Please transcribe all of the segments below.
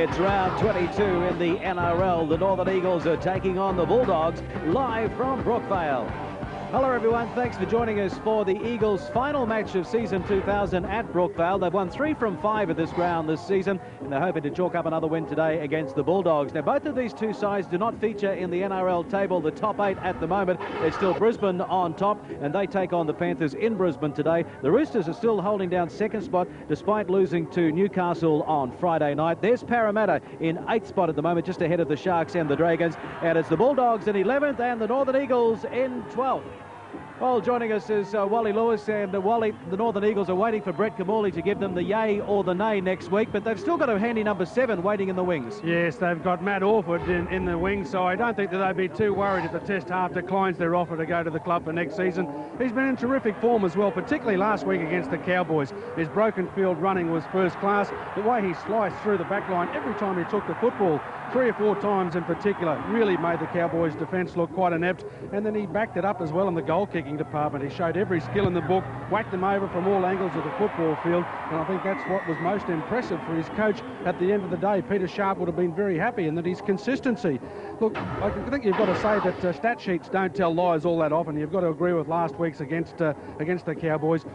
It's round 22 in the NRL. The Northern Eagles are taking on the Bulldogs live from Brookvale. Hello everyone, thanks for joining us for the Eagles' final match of season 2000 at Brookvale. They've won 3 from 5 at this ground this season, and they're hoping to chalk up another win today against the Bulldogs. Now, both of these two sides do not feature in the NRL table, the top 8 at the moment. It's still Brisbane on top, and they take on the Panthers in Brisbane today. The Roosters are still holding down second spot despite losing to Newcastle on Friday night. There's Parramatta in 8th spot at the moment, just ahead of the Sharks and the Dragons, and it's the Bulldogs in 11th and the Northern Eagles in 12th. Well, joining us is Wally Lewis, and Wally, the Northern Eagles are waiting for Brett Kamali to give them the yay or the nay next week, but they've still got a handy number 7 waiting in the wings. Yes, they've got Matt Orford in the wings, so I don't think that they'd be too worried if the test half declines their offer to go to the club for next season. He's been in terrific form as well, particularly last week against the Cowboys. His broken field running was first class. The way he sliced through the back line every time he took the football, 3 or 4 times in particular, really made the Cowboys' defence look quite inept, and then he backed it up as well in the goal-kicking department. He showed every skill in the book, whacked them over from all angles of the football field, and I think that's what was most impressive for his coach at the end of the day. Peter Sharp would have been very happy in that his consistency. Look, I think you've got to say that stat sheets don't tell lies all that often. You've got to agree with last week's against the Cowboys.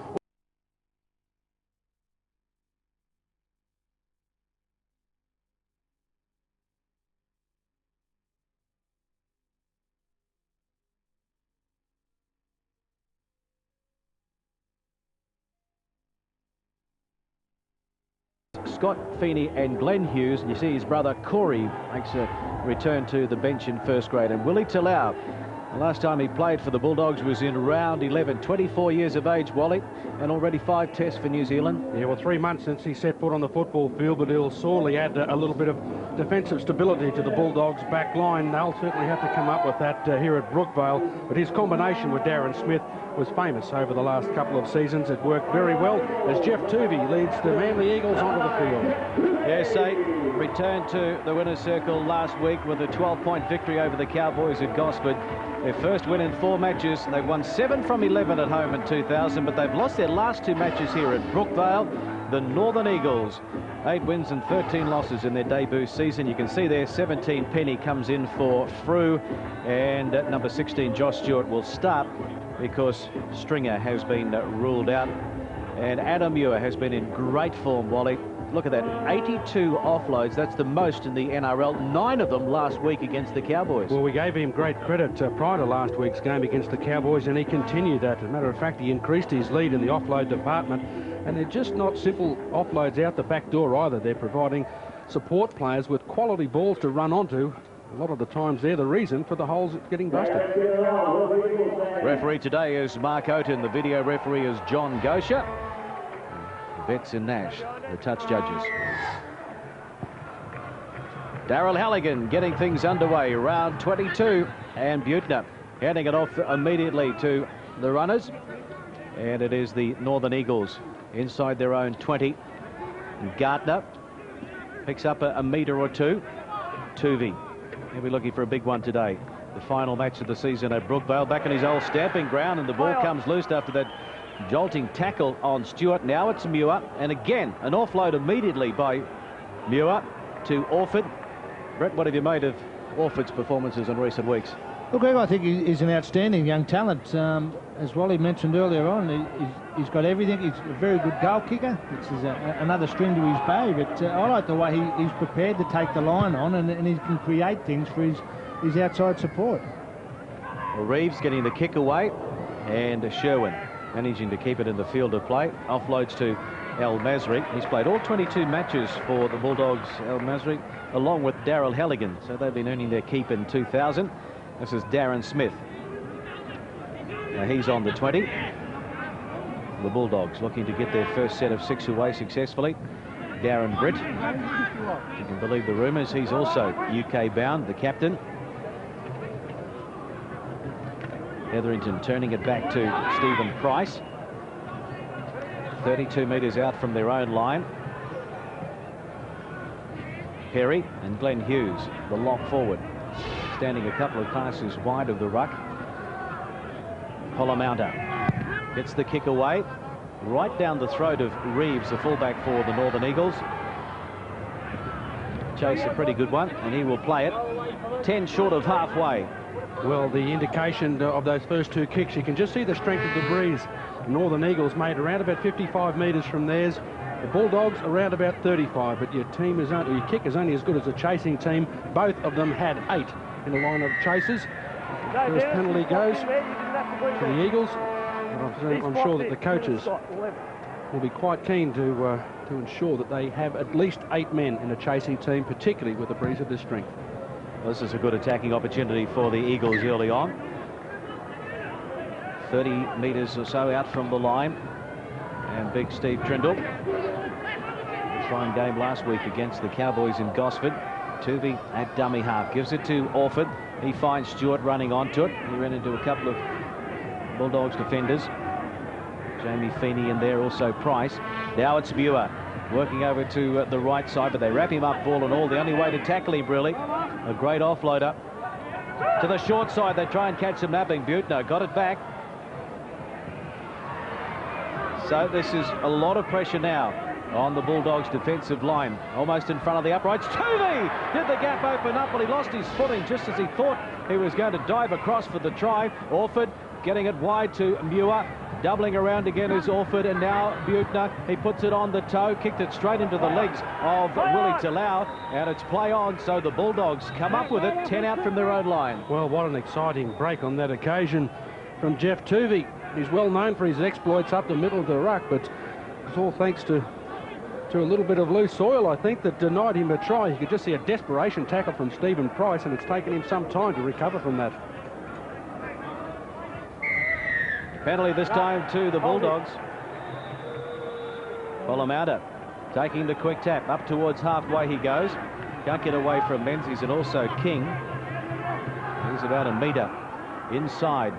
Scott Feeney and Glenn Hughes, and you see his brother Corey makes a return to the bench in first grade, and Willie Talau, the last time he played for the Bulldogs was in round 11, 24 years of age, Wally, and already 5 tests for New Zealand. Yeah, well, 3 months since he set foot on the football field, but he'll sorely add a little bit of defensive stability to the Bulldogs' back line. They'll certainly have to come up with that here at Brookvale, but his combination with Darren Smith was famous over the last couple of seasons. It worked very well as Jeff Tuvey leads the Manly Eagles onto the field. Yes, they returned to the winner's circle last week with a 12-point victory over the Cowboys at Gosford. Their first win in 4 matches, and they've won 7 from 11 at home in 2000, but they've lost their last 2 matches here at Brookvale. The Northern Eagles, 8 wins and 13 losses in their debut season. You can see there 17 Penny comes in for Frew, and at number 16 Josh Stewart will start because Stringer has been ruled out, and Adam Muir has been in great form, Wally. Look at that, 82 offloads. That's the most in the NRL, 9 of them last week against the Cowboys. Well, we gave him great credit prior to last week's game against the Cowboys, and he continued that. As a matter of fact, he increased his lead in the offload department, and they're just not simple offloads out the back door either. They're providing support players with quality balls to run onto. A lot of the times they're the reason for the holes getting busted. Referee today is Mark Oaten. The video referee is John Gosha. Betts and Nash, the touch judges. Daryl Halligan getting things underway. Round 22, and Butner handing it off immediately to the runners. And it is the Northern Eagles inside their own 20. Gardner picks up a metre or 2. Tuvey. He'll be looking for a big one today. The final match of the season at Brookvale, back in his old stamping ground, and the ball comes loose after that jolting tackle on Stewart. Now it's Muir, and again an offload immediately by Muir to Orford. Brett, what have you made of Orford's performances in recent weeks? Well, Greg, I think he's an outstanding young talent. As Wally mentioned earlier on, he's got everything. He's a very good goal kicker, which is another string to his bow. But I like the way he's prepared to take the line on, and he can create things for his outside support. Well, Reeves getting the kick away, and Sherwin managing to keep it in the field of play. Offloads to El Masri. He's played all 22 matches for the Bulldogs, El Masri, along with Daryl Halligan. So they've been earning their keep in 2000. This is Darren Smith. Now he's on the 20. The Bulldogs looking to get their first set of 6 away successfully. Darren Britt. You can believe the rumours. He's also UK bound, the captain. Hetherington turning it back to Stephen Price. 32 metres out from their own line. Perry and Glenn Hughes, the lock forward, standing a couple of passes wide of the ruck. Polomounta gets the kick away, right down the throat of Reeves, the fullback for the Northern Eagles. chase a pretty good one, and he will play it 10 short of halfway. Well, the indication of those first two kicks, you can just see the strength of the breeze. Northern Eagles made around about 55 metres from theirs. The Bulldogs around about 35, but your kick is only as good as the chasing team. Both of them had 8 in the line of chasers. First penalty goes to the Eagles. I'm sure that the coaches will be quite keen to ensure that they have at least 8 men in a chasing team, particularly with a breeze of this strength. Well, this is a good attacking opportunity for the Eagles early on. 30 metres or so out from the line. And big Steve Trindle. Fine game last week against the Cowboys in Gosford. Tuvey at dummy half. Gives it to Orford. He finds Stewart running onto it. He ran into a couple of Bulldogs defenders. Jamie Feeney in there, also Price. Now it's Muir working over to the right side, but they wrap him up ball and all. The only way to tackle him, really. A great offloader. To the short side, they try and catch him napping. Butner got it back. So this is a lot of pressure now on the Bulldogs' defensive line. Almost in front of the uprights. Tuvey! Did the gap open up? Well, he lost his footing just as he thought he was going to dive across for the try. Orford getting it wide to Muir. Doubling around again is Orford, and now Butner. He puts it on the toe, kicked it straight into the legs of Willie Talau, and it's play on, so the Bulldogs come up with it, 10 out from their own line. Well, what an exciting break on that occasion from Jeff Tuvey. He's well known for his exploits up the middle of the ruck, but it's all thanks to a little bit of loose soil, I think, that denied him a try. You could just see a desperation tackle from Stephen Price, and it's taken him some time to recover from that. Penalty this time to the Bulldogs. Polomauda taking the quick tap. Up towards halfway he goes. Can't get away from Menzies and also King. He's about a metre inside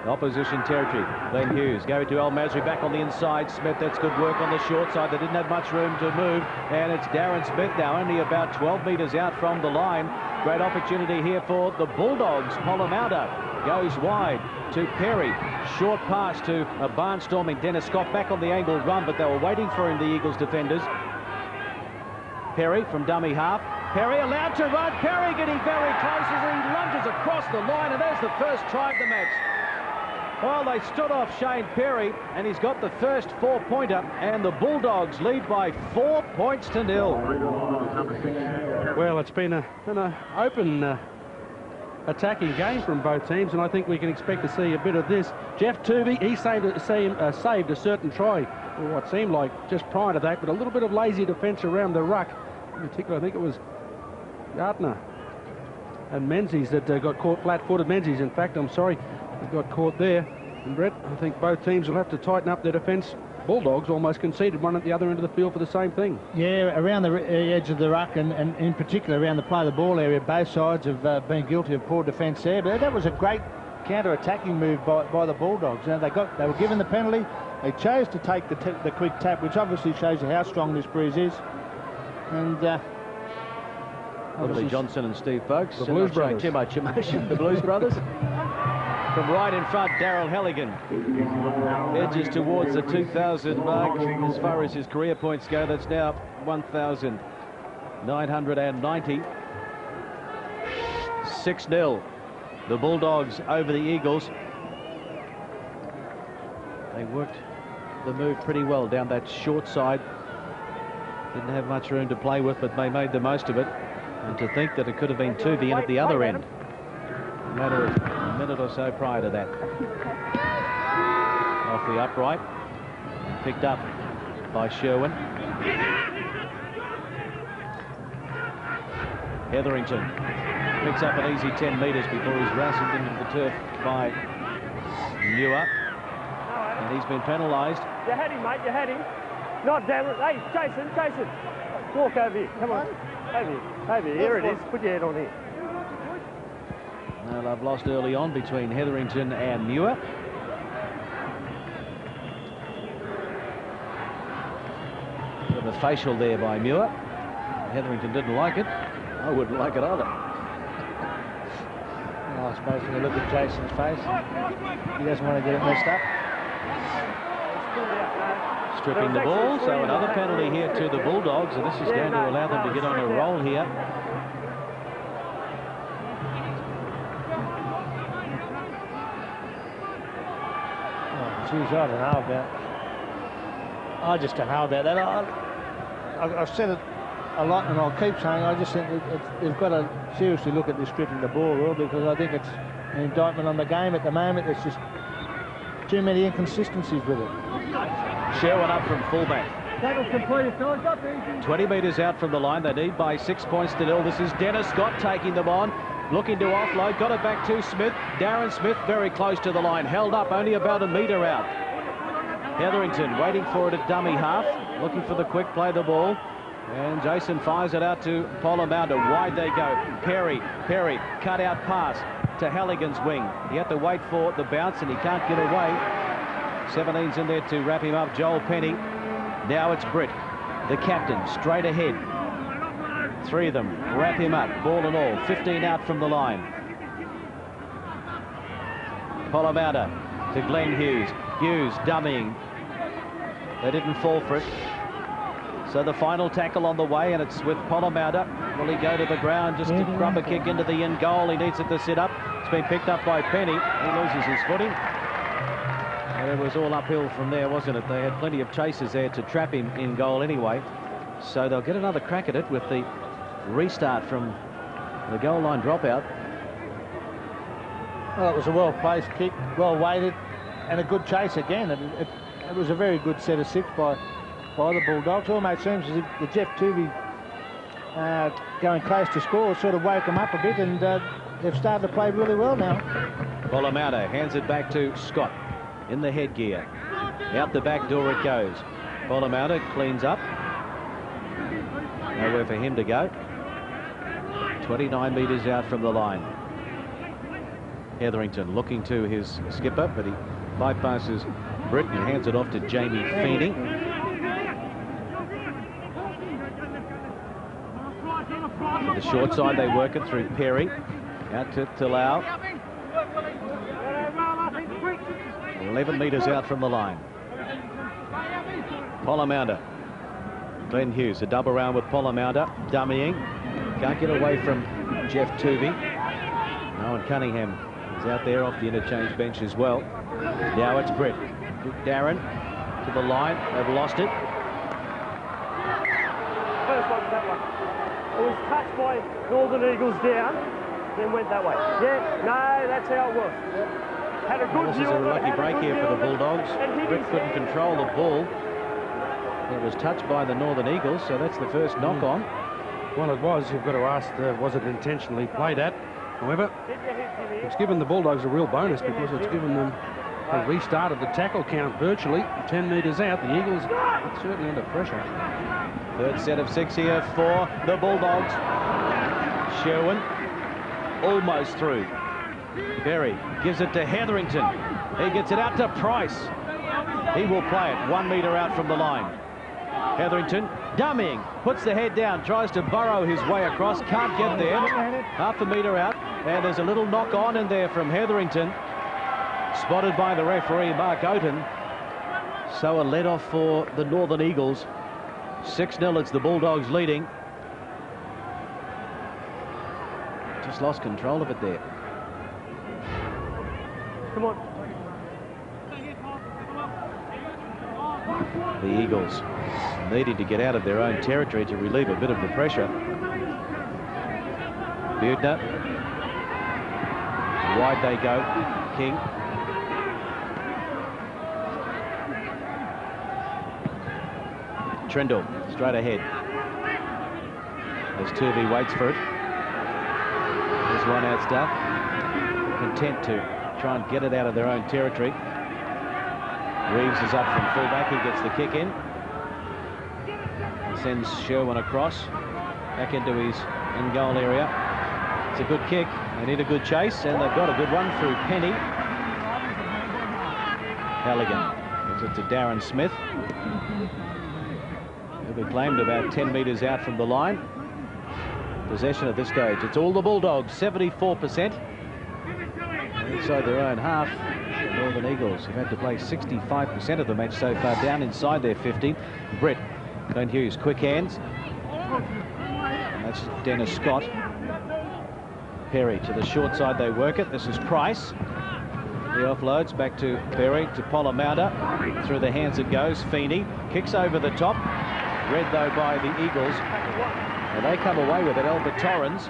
opposition territory. Glenn Hughes gave it to El Masri back on the inside. Smith, that's good work on the short side. They didn't have much room to move. And it's Darren Smith now, only about 12 metres out from the line. Great opportunity here for the Bulldogs. Polomauda goes wide to Perry. Short pass to a barnstorming Dennis Scott back on the angled run, but they were waiting for him, the Eagles defenders. Perry from dummy half. Perry allowed to run. Perry getting very close as he lunges across the line, and there's the first try of the match. Well, they stood off Shane Perry, and he's got the first 4-pointer, and the Bulldogs lead by 4 points to 0. Well, it's been an open attacking game from both teams, and I think we can expect to see a bit of this. Jeff Tuvey, he saved a certain try, or what seemed like just prior to that, but a little bit of lazy defence around the ruck. In particular, I think it was Gardner and Menzies that got caught flat-footed. Menzies, in fact, I'm sorry, got caught there. And Brett, I think both teams will have to tighten up their defence. Bulldogs almost conceded one at the other end of the field for the same thing. Yeah, around the edge of the ruck, and in particular around the play of the ball area, both sides have been guilty of poor defence there. But that was a great counter-attacking move by the Bulldogs. You know, they were given the penalty. They chose to take the quick tap, which obviously shows you how strong this breeze is. And Woodley Johnson and Steve Folkes. The Blues Brothers. Too much emotion. The Blues Brothers. From right in front, Daryl Halligan edges towards the 2,000 mark as far as his career points go. That's now 1,990. 6-0. The Bulldogs over the Eagles. They worked the move pretty well down that short side. Didn't have much room to play with, but they made the most of it. And to think that it could have been Tuvey in at the other end. A matter of a minute or so prior to that. Off the upright. Picked up by Sherwin. Hetherington picks up an easy 10 metres before he's wrestled into the turf by Muir. And he's been penalised. You had him, mate, you had him. Not damn it. Hey, Jason. Walk over here. Come on. Over here. Here it is. Put your head on here. Well, I've lost early on between Hetherington and Muir. Bit of a facial there by Muir. Hetherington didn't like it. I wouldn't like it either. Well, I suppose when you look at Jason's face, he doesn't want to get it messed up. stripping the ball. So another penalty here to the Bulldogs, and this is going to allow them to get on a roll here. Geez, I don't know about. I just don't know about that. I've said it a lot, and I'll keep saying. I just think they've got to seriously look at this stripping the ball rule, because I think it's an indictment on the game at the moment. There's just too many inconsistencies with it. Sherwin up from fullback. 20 metres out from the line. They need by 6 points to 0. This is Dennis Scott taking them on. Looking to offload, got it back to Smith. Darren Smith very close to the line, held up only about a metre out. Hetherington waiting for it at dummy half, looking for the quick play the ball. And Jason fires it out to Polamaunda. Wide they go. Perry, cut out pass to Halligan's wing. He had to wait for the bounce and he can't get away. 17's in there to wrap him up, Joel Penny. Now it's Britt, the captain, straight ahead. 3 of them wrap him up, ball and all. 15 out from the line. Polamaunda to Glenn Hughes. Hughes dummying. They didn't fall for it. So the final tackle on the way, and it's with Polamaunda. Will he go to the ground just to grub a kick into the end goal? He needs it to sit up. It's been picked up by Penny. He loses his footing. And it was all uphill from there, wasn't it? They had plenty of chasers there to trap him in goal anyway. So they'll get another crack at it with the restart from the goal line dropout. Well, it was a well-placed kick, well-weighted, and a good chase again. It was a very good set of 6 by the Bulldogs. Almost seems as if the Jeff Tuvey going close to score sort of woke them up a bit, and they've started to play really well now. Polamaunda hands it back to Scott in the headgear. Out the back door it goes. Polamaunda cleans up. Nowhere for him to go. 29 metres out from the line. Hetherington looking to his skipper, but he bypasses Britt and hands it off to Jamie Feeney. To the short side they work it through Perry. Out to Talau. 11 metres out from the line. Polamaunda. Glenn Hughes, a double round with Polamaunda, dummying. Can't get away from Jeff Tuvey. Owen Cunningham is out there off the interchange bench as well. Now it's Britt. Darren to the line. They've lost it. First one, that one. It was touched by Northern Eagles down, then went that way. Yeah, no, that's how it was. Had a good view. This is a lucky break here for the Bulldogs. Britt couldn't control the ball. It was touched by the Northern Eagles, so that's the first knock on. Well, it was. You've got to ask, was it intentionally played at? However, it's given the Bulldogs a real bonus because it's given them a restart of the tackle count virtually 10 metres out. The Eagles are certainly under pressure. Third set of 6 here for the Bulldogs. Sherwin almost through. Berry gives it to Hetherington. He gets it out to Price. He will play it 1 metre out from the line. Hetherington dummying, puts the head down, tries to burrow his way across, can't get there. Half a metre out, and there's a little knock on in there from Hetherington. Spotted by the referee, Mark Oaten. So a let-off for the Northern Eagles. 6-0, it's the Bulldogs leading. Just lost control of it there. Come on. The Eagles needed to get out of their own territory to relieve a bit of the pressure. Beardner. Wide they go. King. Trendle straight ahead. As Tuvey waits for it. There's one out stuff. Content to try and get it out of their own territory. Reeves is up from fullback. He gets the kick in. Sends Sherwin across. Back into his in-goal area. It's a good kick. They need a good chase, and they've got a good one through Penny. Halligan gives it to Darren Smith. He'll be claimed about 10 metres out from the line. Possession at this stage. It's all the Bulldogs, 74%. Inside their own half. The Northern Eagles have had to play 65% of the match so far, down inside their 50. Britt, Glenn Hughes, quick hands. And that's Dennis Scott. Perry to the short side, they work it. This is Price. The offloads back to Perry, to Polamaunda. Through the hands it goes. Feeney kicks over the top. Read though by the Eagles. And they come away with it. Albert Torrens.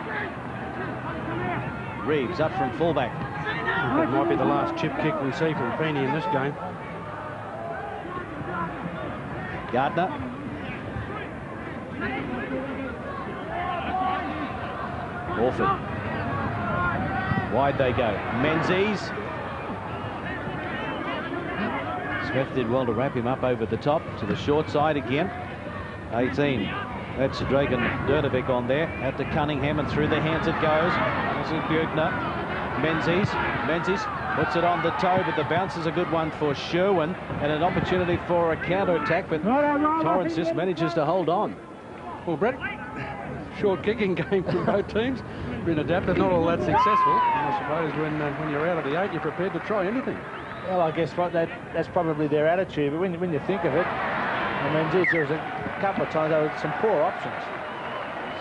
Reeves up from fullback. That might be the last chip kick we see from Feeney in this game. Gardner. Orford. Wide they go. Menzies. Smith did well to wrap him up over the top to the short side again. 18. That's Dragan Derdovic on there. Out to Cunningham and through the hands it goes. This is Buechner. Menzies puts it on the toe, but the bounce is a good one for Sherwin and an opportunity for a counter-attack, but Torrens just manages to hold on. Well, Brett, short kicking game from both teams. Been adapted, not all that successful. And I suppose when you're out of the 8, you're prepared to try anything. Well, I guess that's probably their attitude, but when you think of it, I mean, geez, there was a couple of times there were some poor options.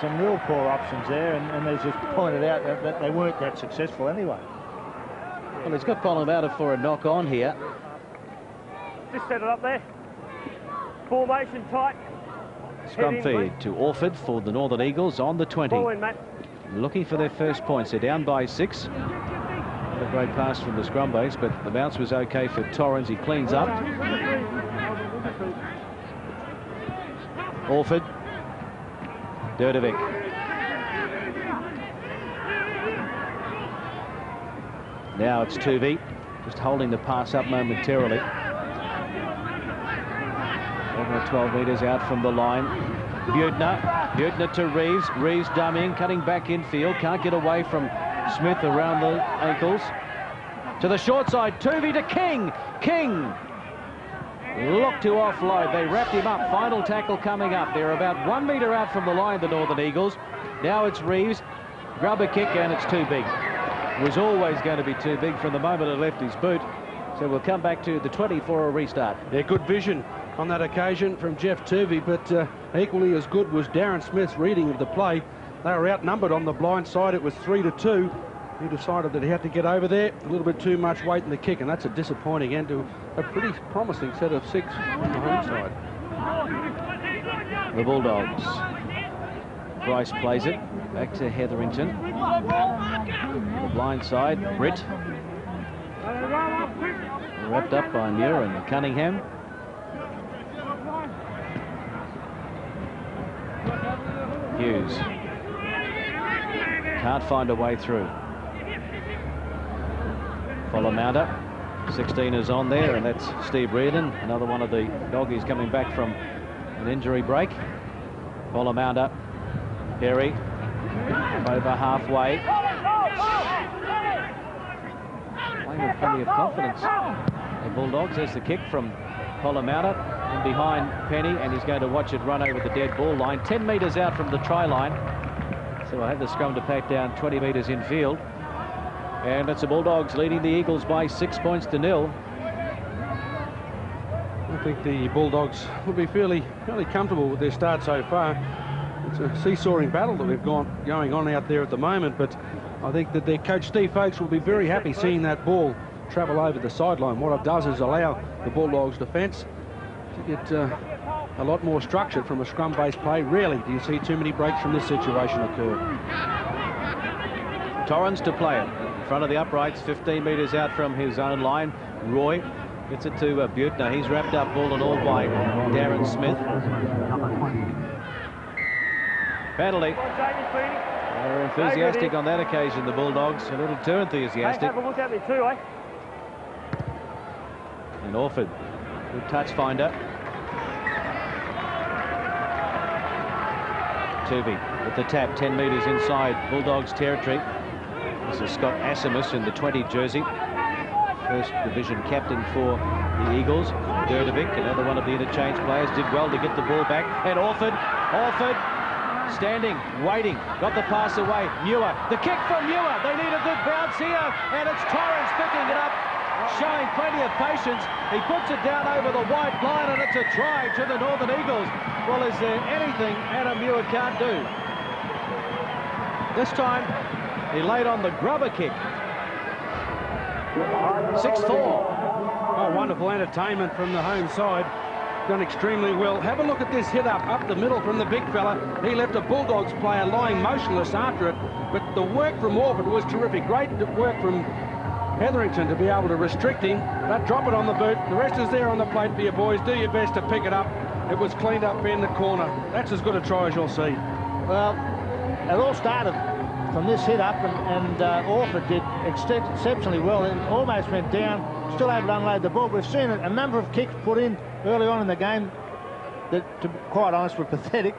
Some real poor options there, and they just pointed out that they weren't that successful anyway. Well, he's got Polamaunda for a knock on here. Just set it up there. Formation tight. Scrum feed to Orford for the Northern Eagles on the 20. Ball in, mate. Looking for their first points. They're down by 6. Not a great pass from the scrum base, but the bounce was okay for Torrens. He cleans up. Orford. Derdovic. Now it's Tuvey, just holding the pass up momentarily. 11 or 12 metres out from the line. Buechner to Reeves. Reeves dummying, cutting back infield. Can't get away from Smith around the ankles. To the short side, Tuvey to King. King look to offload. They wrapped him up. Final tackle coming up. They're about 1 metre out from the line, the Northern Eagles. Now it's Reeves. Grub a kick and it's too big. It was always going to be too big from the moment it left his boot. So we'll come back to the 20 for a restart. Yeah, good vision on that occasion from Jeff Tuvey, but equally as good was Darren Smith's reading of the play. They were outnumbered on the blind side. It was 3-2. He decided that he had to get over there. A little bit too much weight in the kick, and that's a disappointing end to a pretty promising set of 6 on the home side. The Bulldogs. Bryce plays it back to Hetherington. The blind side, Britt. Wrapped up by Muir and Cunningham. Hughes. Can't find a way through. Polamaunda. 16 is on there, and that's Steve Reardon, another one of the doggies coming back from an injury break. Polamaunda. Perry. Over halfway. Playing with plenty of confidence. The Bulldogs, there's the kick from Polamaunda and behind Penny, and he's going to watch it run over the dead ball line. 10 metres out from the try line. So I have the scrum to pack down 20 metres in field. And it's the Bulldogs leading the Eagles by 6 points to 0. I think the Bulldogs will be fairly comfortable with their start so far. It's a seesawing battle that we've going on out there at the moment, but I think that their coach Steve Folkes will be very happy seeing that ball travel over the sideline. What it does is allow the Bulldogs defence to get a lot more structured from a scrum-based play. Rarely do you see too many breaks from this situation occur. Torrens to play it. In front of the uprights, 15 metres out from his own line. Roy gets it to Buechner. He's wrapped up ball and all by Darren Smith. Penalty. They were enthusiastic on that occasion, the Bulldogs. A little too enthusiastic. Have a look at me too, eh? And Orford, good touch finder. Tuvey with the tap, 10 metres inside Bulldogs territory. This is Scott Asimus in the 20 jersey. First division captain for the Eagles. Derdovic, another one of the interchange players, did well to get the ball back. And Orford standing, waiting, got the pass away. Muir, the kick from Muir. They need a good bounce here, and it's Torrens picking it up. showing plenty of patience. He puts it down over the white line, and it's a try to the Northern Eagles. Well, is there anything Adam Muir can't do? This time, he laid on the grubber kick. 6-4. Oh, wonderful entertainment from the home side. Done extremely well. Have a look at this hit up the middle from the big fella. He left a Bulldogs player lying motionless after it, but the work from Orford was terrific. Great work from Hetherington to be able to restrict him, but drop it on the boot. The rest is there on the plate for you boys. Do your best to pick it up. It was cleaned up in the corner. That's as good a try as you'll see. Well, it all started from this hit up, and Orford did exceptionally well. It almost went down, still able to unload the ball. We've seen a number of kicks put in early on in the game that, to be quite honest, were pathetic.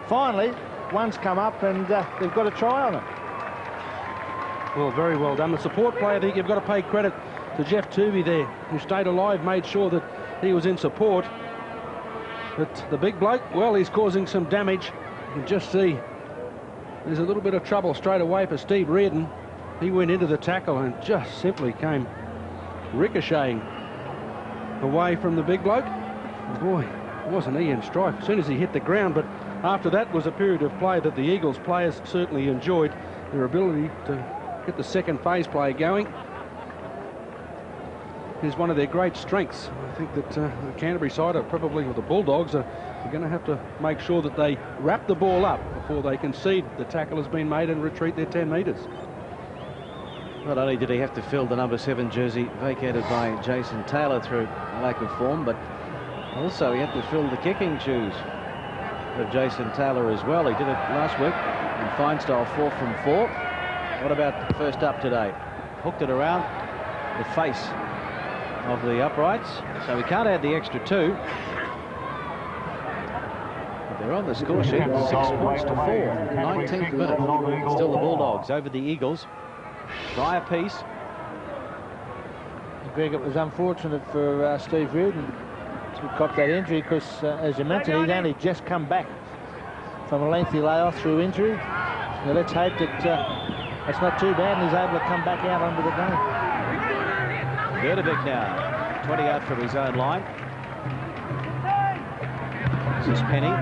Finally, one's come up, and they've got a try on it. Well, very well done. The support player, I think you've got to pay credit to Jeff Tooby there, who stayed alive, made sure that he was in support. But the big bloke, well, he's causing some damage. You can just see there's a little bit of trouble straight away for Steve Reardon. He went into the tackle and just simply came ricocheting away from the big bloke. Boy, wasn't he in strike as soon as he hit the ground. But after that was a period of play that the Eagles players certainly enjoyed. Their ability to get the second phase play going is one of their great strengths. I think that the Canterbury side, are probably, or the Bulldogs, are going to have to make sure that they wrap the ball up before they concede the tackle has been made and retreat their 10 metres. Not only did he have to fill the number 7 jersey vacated by Jason Taylor through lack of form, but also he had to fill the kicking shoes of Jason Taylor as well. He did it last week in fine style, 4 from 4. What about the first up today? Hooked it around the face of the uprights, so we can't add the extra 2. But they're on the score sheet, 6 points to 4, 19th minute. Still the Bulldogs over the Eagles. Try a piece. Greg, it was unfortunate for Steve Reardon to cop that injury because, as you mentioned, he'd only just come back from a lengthy layoff through injury. So let's hope that that's not too bad and he's able to come back out onto the game. Verdebeek now, 20 out from his own line. This is Penny.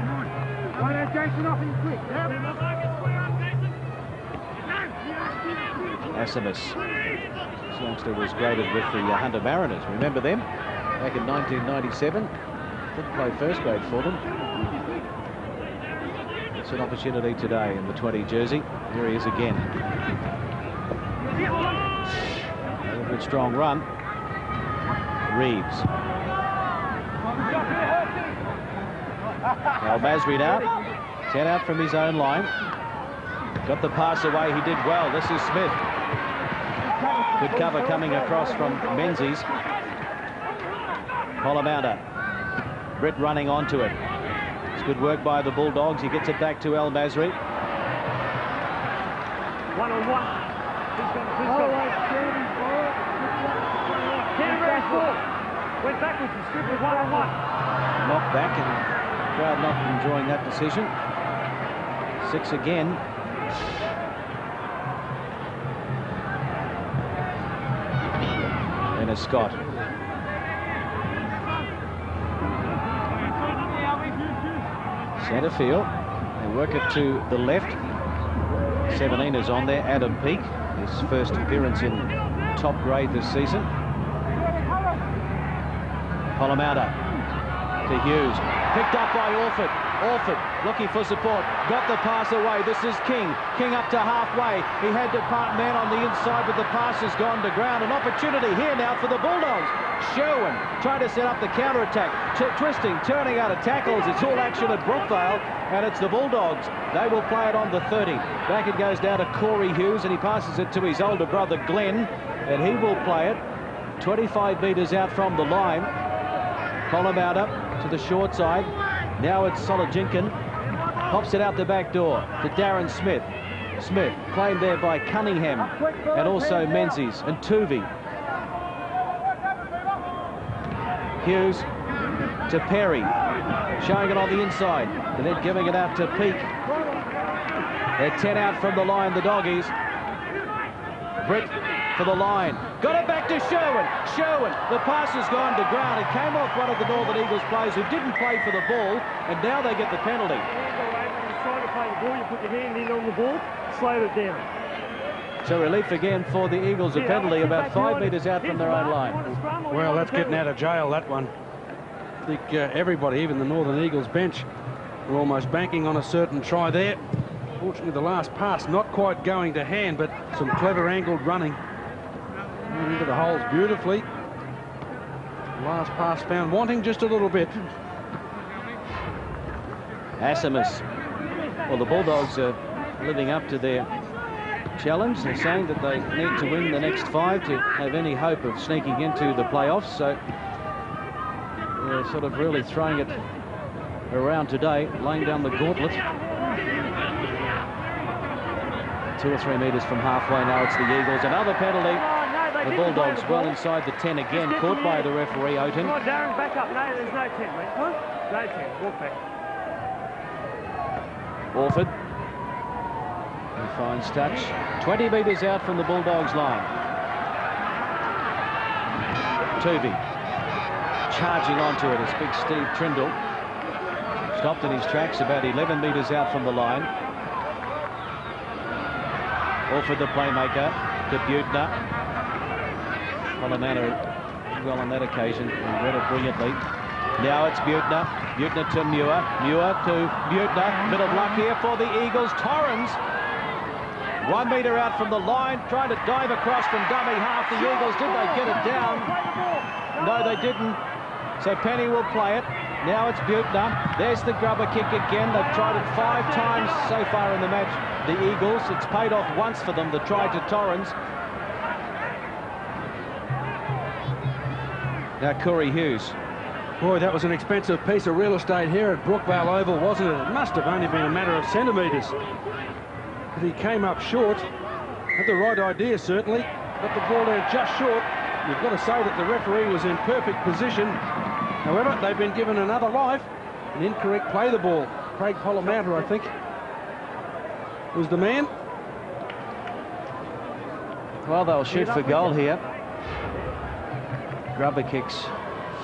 Asimus. This youngster was graded with the Hunter Mariners. Remember them? Back in 1997. Didn't play first grade for them. It's an opportunity today in the 20 jersey. Here he is again. A good strong run. Reeves. Al Masri now. 10 out from his own line. Got the pass away. He did well. This is Smith. Good cover coming across from Menzies. Polamaunda. Britt running onto it. It's good work by the Bulldogs. He gets it back to El Masri. 1-on-1. Went backwards and stripped with 1-on-1. Knocked back, and the crowd not enjoying that decision. 6 again. And a Scott. Centre field. They work it to the left. 17 is on there. Adam Peake, his first appearance in top grade this season. Polamaunda to Hughes. Picked up by Orford. Orford looking for support. Got the pass away. This is King. King up to halfway. He had to part man on the inside, but the pass has gone to ground. An opportunity here now for the Bulldogs. Sherwin trying to set up the counter-attack. Twisting, turning out of tackles. It's all action at Brookvale, and it's the Bulldogs. They will play it on the 30. Back it goes down to Corey Hughes, and he passes it to his older brother Glenn, and he will play it 25 metres out from the line. Polamaunda to the short side. Now it's Solodjinkin. Pops it out the back door to Darren Smith. Smith claimed there by Cunningham and also Menzies and Tuvey. Hughes to Perry, showing it on the inside and then giving it out to Peake. They're 10 out from the line, the Doggies. Britt for the line. Got it back to Sherwin. Sherwin, the pass has gone to ground. It came off one of the Northern Eagles players who didn't play for the ball, and now they get the penalty. You're trying to play the ball, you put your hand in on the ball, slowed it down. So relief again for the Eagles, a penalty about 5 metres out from their own line. Well, that's getting out of jail, that one. I think everybody, even the Northern Eagles bench, were almost banking on a certain try there. Fortunately, the last pass not quite going to hand, but some clever angled running into the holes beautifully. Last pass found wanting just a little bit. Asimus. Well, the Bulldogs are living up to their challenge. They're saying that they need to win the next 5 to have any hope of sneaking into the playoffs. So they're sort of really throwing it around today, laying down the gauntlet. 2 or 3 metres from halfway now. It's the Eagles. Another penalty. The Bulldogs well inside the 10 again, caught by the referee, Oaten. Come on, Darren, back up. No, there's no 10, mate. Huh? No 10. Walk back. Orford. He finds touch. 20 metres out from the Bulldogs line. Tuvey charging onto it as big Steve Trindle stopped in his tracks about 11 metres out from the line. Orford, the playmaker, to Butner. Colomano well on that occasion, and read it brilliantly. Now it's Butner. Butner to Muir. Muir to Butner. Bit of luck here for the Eagles. Torrens, 1 metre out from the line, trying to dive across from dummy half. The Eagles, did they get it down? No, they didn't. So Penny will play it. Now it's Butner. There's the grubber kick again. They've tried it 5 times so far in the match, the Eagles. It's paid off once for them, the try to Torrens. Now Corey Hughes. Boy, that was an expensive piece of real estate here at Brookvale Oval, wasn't it? It must have only been a matter of centimetres. But he came up short. Had the right idea, certainly. Got the ball there just short. You've got to say that the referee was in perfect position. However, they've been given another life. An incorrect play the ball. Craig Polamatta, I think, was the man. Well, they'll shoot for goal here. Grubber kicks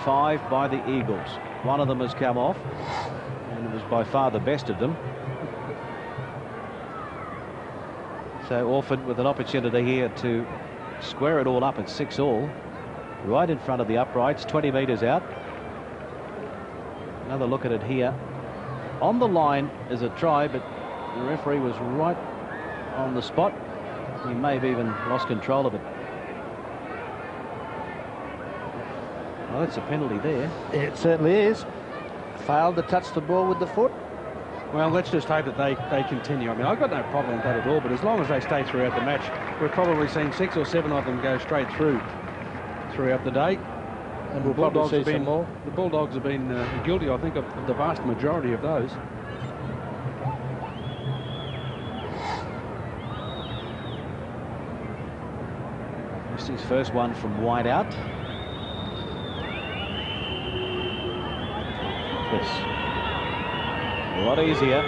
5 by the Eagles. One of them has come off, and it was by far the best of them. So Orford with an opportunity here to square it all up at 6-all. Right in front of the uprights, 20 metres out. Another look at it here. On the line is a try, but the referee was right on the spot. He may have even lost control of it. Well, that's a penalty there. It certainly is. Failed to touch the ball with the foot. Well, let's just hope that they continue. I mean, I've got no problem with that at all, but as long as they stay throughout the match, we've probably seen 6 or 7 of them go straight throughout the day. And the Bulldogs have been guilty, I think, of the vast majority of those. This is his first one from wide out. This a lot easier.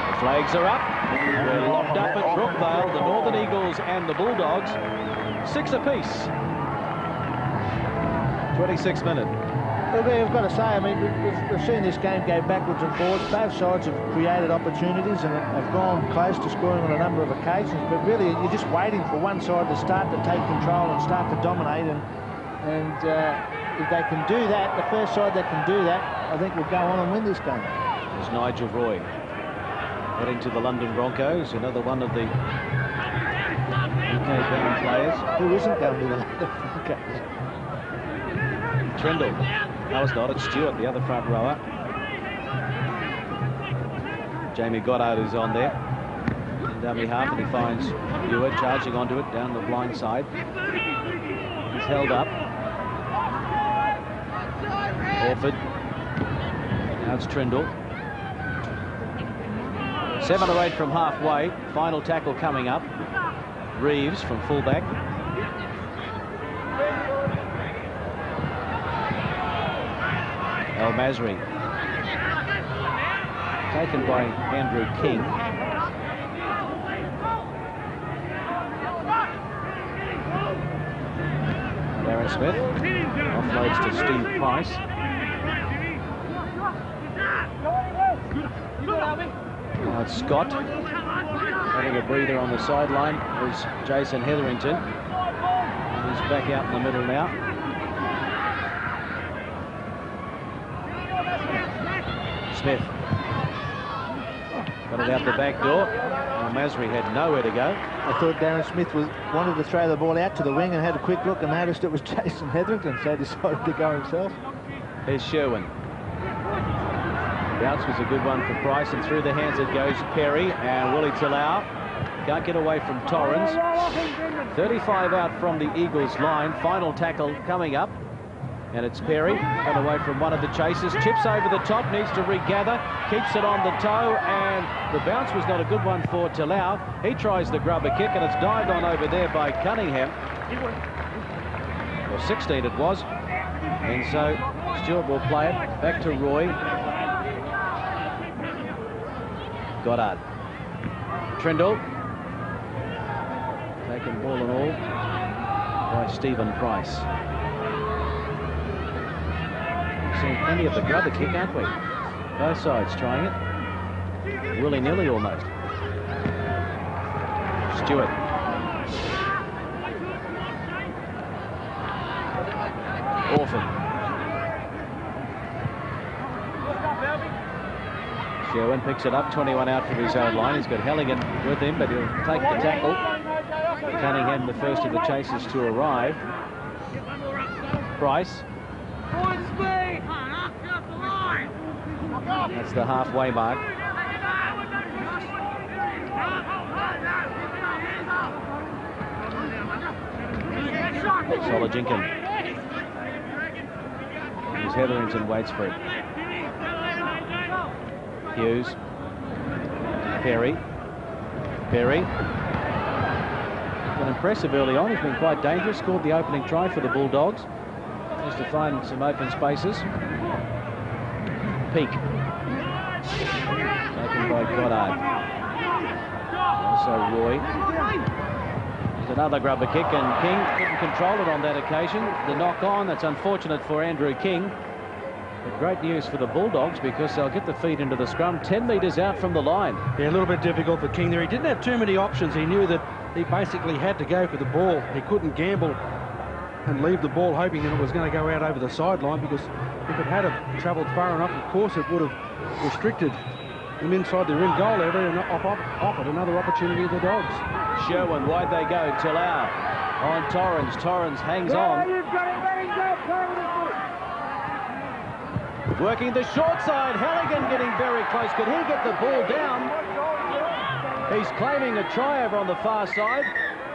The flags are up. We're locked up at Brookvale, the Northern Eagles and the Bulldogs. 6 apiece. 26th minute. Look, I've got to say, I mean, we've seen this game go backwards and forwards. Both sides have created opportunities and have gone close to scoring on a number of occasions. But really, you're just waiting for one side to start to take control and start to dominate. And if they can do that, the first side that can do that, I think will go on and win this game. There's Nigel Roy heading to the London Broncos, another one of the UK-bound players. Who isn't going to the London Broncos? Trindle. No, it's not. It's Stewart, the other front rower. Jamie Goddard is on there. In dummy half, and he finds Ewer charging onto it down the blind side. He's held up. Orford. Now it's Trindle. 7 or 8 from halfway. Final tackle coming up. Reeves from fullback. El Masri. Taken by Andrew King. Smith offloads to Steve Price. Now it's Scott having a breather on the sideline. There's Jason Hetherington. He's back out in the middle now. Smith got it out the back door. Masri had nowhere to go. I thought Darren Smith wanted to throw the ball out to the wing and had a quick look and noticed it was Jason Hetherington, so he decided to go himself. Here's Sherwin. Bounce was a good one for Price, and through the hands it goes Perry, and Willie Talau can't get away from Torrens. 35 out from the Eagles line. Final tackle coming up, and it's Perry, got away from one of the chasers, chips over the top, needs to regather, keeps it on the toe, and the bounce was not a good one for Talau. He tries the grubber kick, and it's dived on over there by Cunningham. Well, 16 it was, and so Stewart will play it back to Roy. Goddard. Trindle. Taken ball and all by Stephen Price. We've seen plenty of the grubber kick, aren't we? Both sides trying it. Willy-nilly almost. Stewart. Orphan. Sherwin picks it up, 21 out from his own line. He's got Halligan with him, but he'll take the tackle. Cunningham, the first of the chasers to arrive. Price. That's the halfway mark. Solojinkin. As Hetherington waits for it. Hughes. Perry. Perry. Been impressive early on. He's been quite dangerous. Scored the opening try for the Bulldogs. Just to find some open spaces. Peak. Taken by Goddard. Also Roy. There's another grubber kick, and King couldn't control it on that occasion. The knock on, that's unfortunate for Andrew King. But great news for the Bulldogs because they'll get the feet into the scrum 10 metres out from the line. Yeah, a little bit difficult for King there. He didn't have too many options. He knew that he basically had to go for the ball. He couldn't gamble and leave the ball hoping that it was going to go out over the sideline, because if it had travelled far enough, of course it would have restricted them inside their in goal area and offered another opportunity to the Dogs. Sherwin, wide they go. Talau on Torrens. Torrens hangs on. Working the short side. Halligan getting very close. Could he get the ball down? He's claiming a try over on the far side.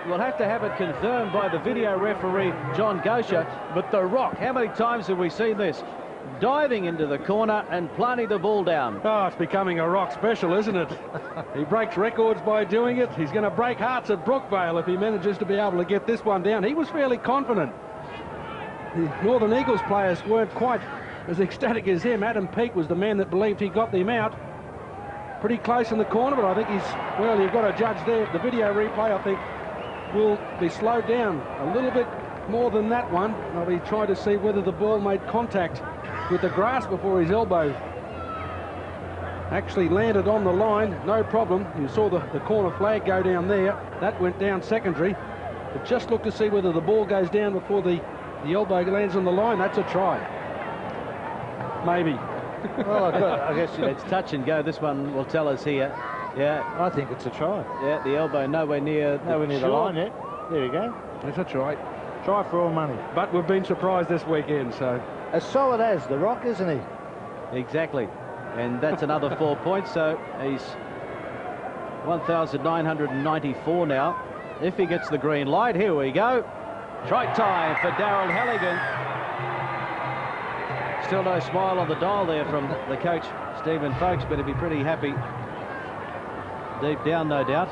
We'll have to have it confirmed by the video referee, John Gosher. But the Rock, how many times have we seen this? Diving into the corner and planting the ball down. Oh, it's becoming a Rock special, isn't it? He breaks records by doing it. He's going to break hearts at Brookvale if he manages to be able to get this one down. He was fairly confident. The Northern Eagles players weren't quite as ecstatic as him. Adam Peake was the man that believed he got them out. Pretty close in the corner, but I think he's, well, you've got to judge there. The video replay, I think, will be slowed down a little bit more than that one. I'll be trying to see whether the ball made contact with the grass before his elbow actually landed on the line. No problem. You saw the corner flag go down there. That went down secondary. But just look to see whether the ball goes down before the elbow lands on the line. That's a try. Maybe. Well, I guess it's touch and go. This one will tell us here. Yeah, I think it's a try. Yeah, the elbow nowhere near the line yet. There you go. That's a try. Try for all money. But we've been surprised this weekend, so. As solid as the Rock, isn't he? Exactly. And that's another 4 points, so he's 1,994 now. If he gets the green light, here we go. Try time for Darryl Halligan. Still no smile on the dial there from the coach, Stephen Folkes, but he'll be pretty happy deep down, no doubt.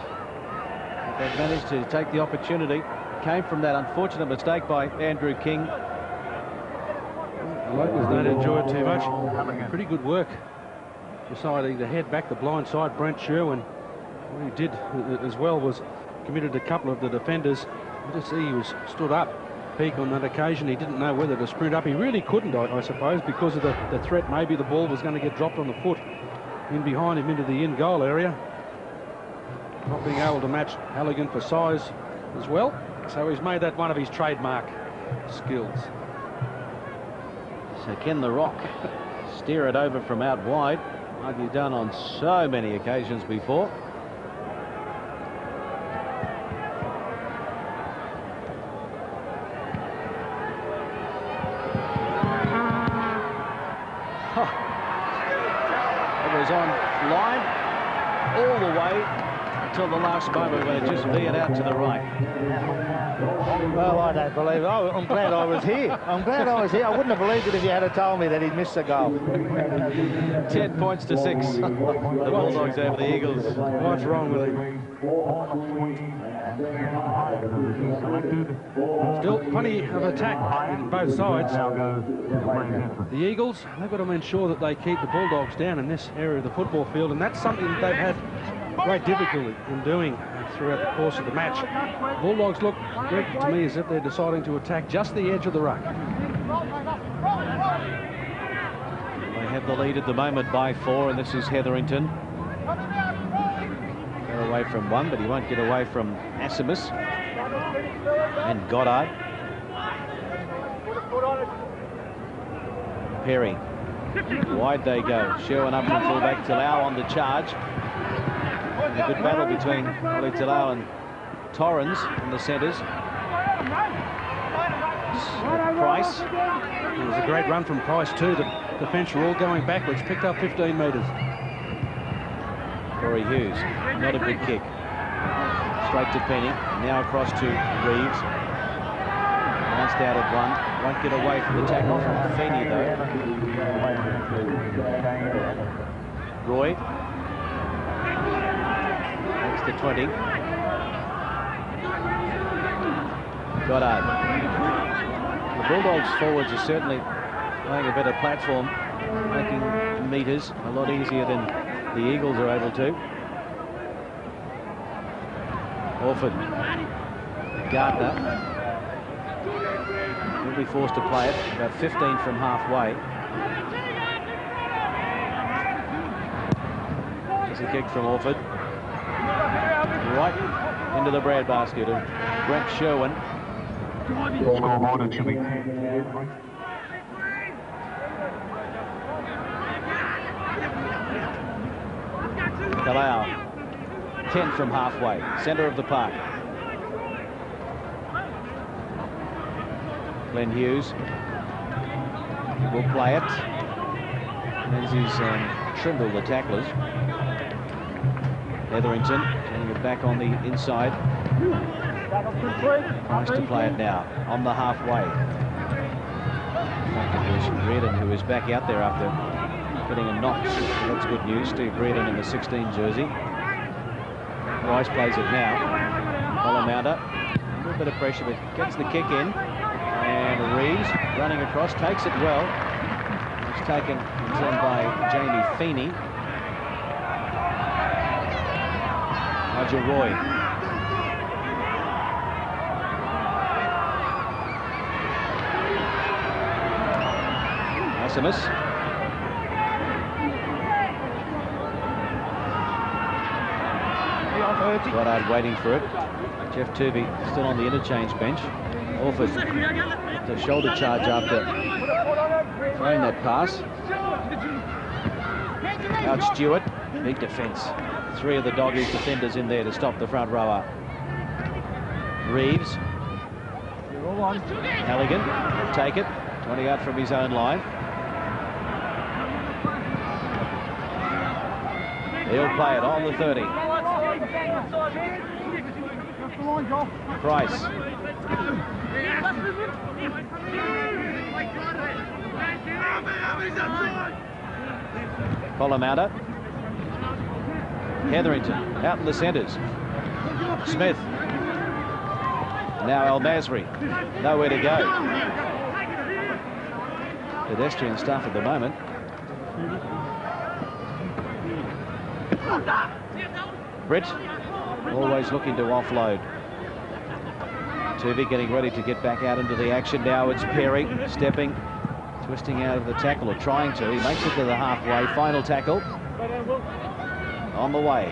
They've managed to take the opportunity. Came from that unfortunate mistake by Andrew King. The locals don't enjoy it too much. Pretty good work deciding to head back the blind side. Brent Sherwin, what he did as well was committed a couple of the defenders. You just see he was stood up peak on that occasion. He didn't know whether to sprint up. He really couldn't, I suppose, because of the threat. Maybe the ball was going to get dropped on the foot in behind him into the in-goal area. Not being able to match Halligan for size as well. So he's made that one of his trademark skills. So can the Rock steer it over from out wide, like he's done on so many occasions before? It was on line all the way until the last moment when it just veered out to the right. Well, I don't believe it. I'm glad I was here. I'm glad I was here. I wouldn't have believed it if you had told me that he'd missed a goal. 10 points to 6. The Bulldogs over the Eagles. What's wrong with him? Still plenty of attack on both sides. The Eagles, they've got to ensure that they keep the Bulldogs down in this area of the football field, and that's something that they've had great difficulty in doing throughout the course of the match. Bulldogs look, Greg, to me, as if they're deciding to attack just the edge of the ruck. They have the lead at the moment by 4, and this is Hetherington. Got away from one, but he won't get away from Asimus and Goddard. Perry. Wide they go. Sherwin up from fullback. Talau on the charge. And a good battle between Oli Talau and Torrens in the centres. Price. It was a great run from Price too. The defence were all going backwards. Picked up 15 metres. Corey Hughes. Not a good kick. Straight to Penny. Now across to Reeves. Bounced out at one. Won't get away from the tackle from Feeney though. Roy. Next to 20. Goddard. The Bulldogs forwards are certainly playing a better platform, making metres a lot easier than the Eagles are able to. Orford. Gardner. Will be forced to play it about 15 from halfway. There's a kick from Orford. Right into the breadbasket of Brent Sherwin. Kalau. 10 from halfway. Centre of the park. Glenn Hughes will play it. Menzies Trimble, the tacklers. Hetherington getting it back on the inside. Nice to play it now on the halfway. It was Reardon who is back out there after getting a knock. So that's good news. Steve Reardon in the 16 jersey. Rice plays it now. Colomounder, a little bit of pressure, but gets the kick in. And Reeves running across, takes it well. It's taken in turn by Jamie Feeney. Roger Roy. Asimus. Goddard waiting for it. Jeff Turvey still on the interchange bench. Orford, the shoulder charge after throwing that pass. Out Stewart, big defence. 3 of the Doggies defenders in there to stop the front rower. Reeves. Halligan will take it. 20 out from his own line. He'll play it on the 30. Price. Colomounder. Hetherington out in the centres. Smith. Now El Masri. Nowhere to go. Pedestrian stuff at the moment. Britt always looking to offload. Tuvey getting ready to get back out into the action now. It's Perry stepping, twisting out of the tackle, or trying to. He makes it to the halfway. Final tackle on the way.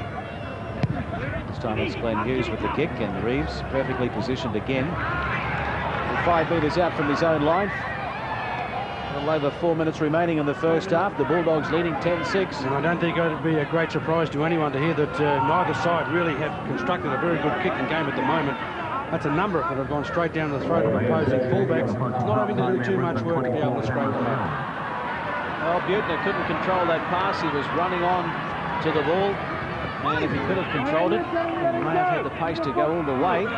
This time it's Glenn Hughes with the kick, and Reeves perfectly positioned again. 5 metres out from his own line. A little over 4 minutes remaining in the first half. The Bulldogs leading 10-6. And I don't think it would be a great surprise to anyone to hear that neither side really have constructed a very good kicking game at the moment. That's a number that have gone straight down the throat of opposing fullbacks, not having to do too much work to be able to scrape them out. Well, Buettner couldn't control that pass. He was running on to the ball, and if he could have controlled it, he may have had the pace to go all the way.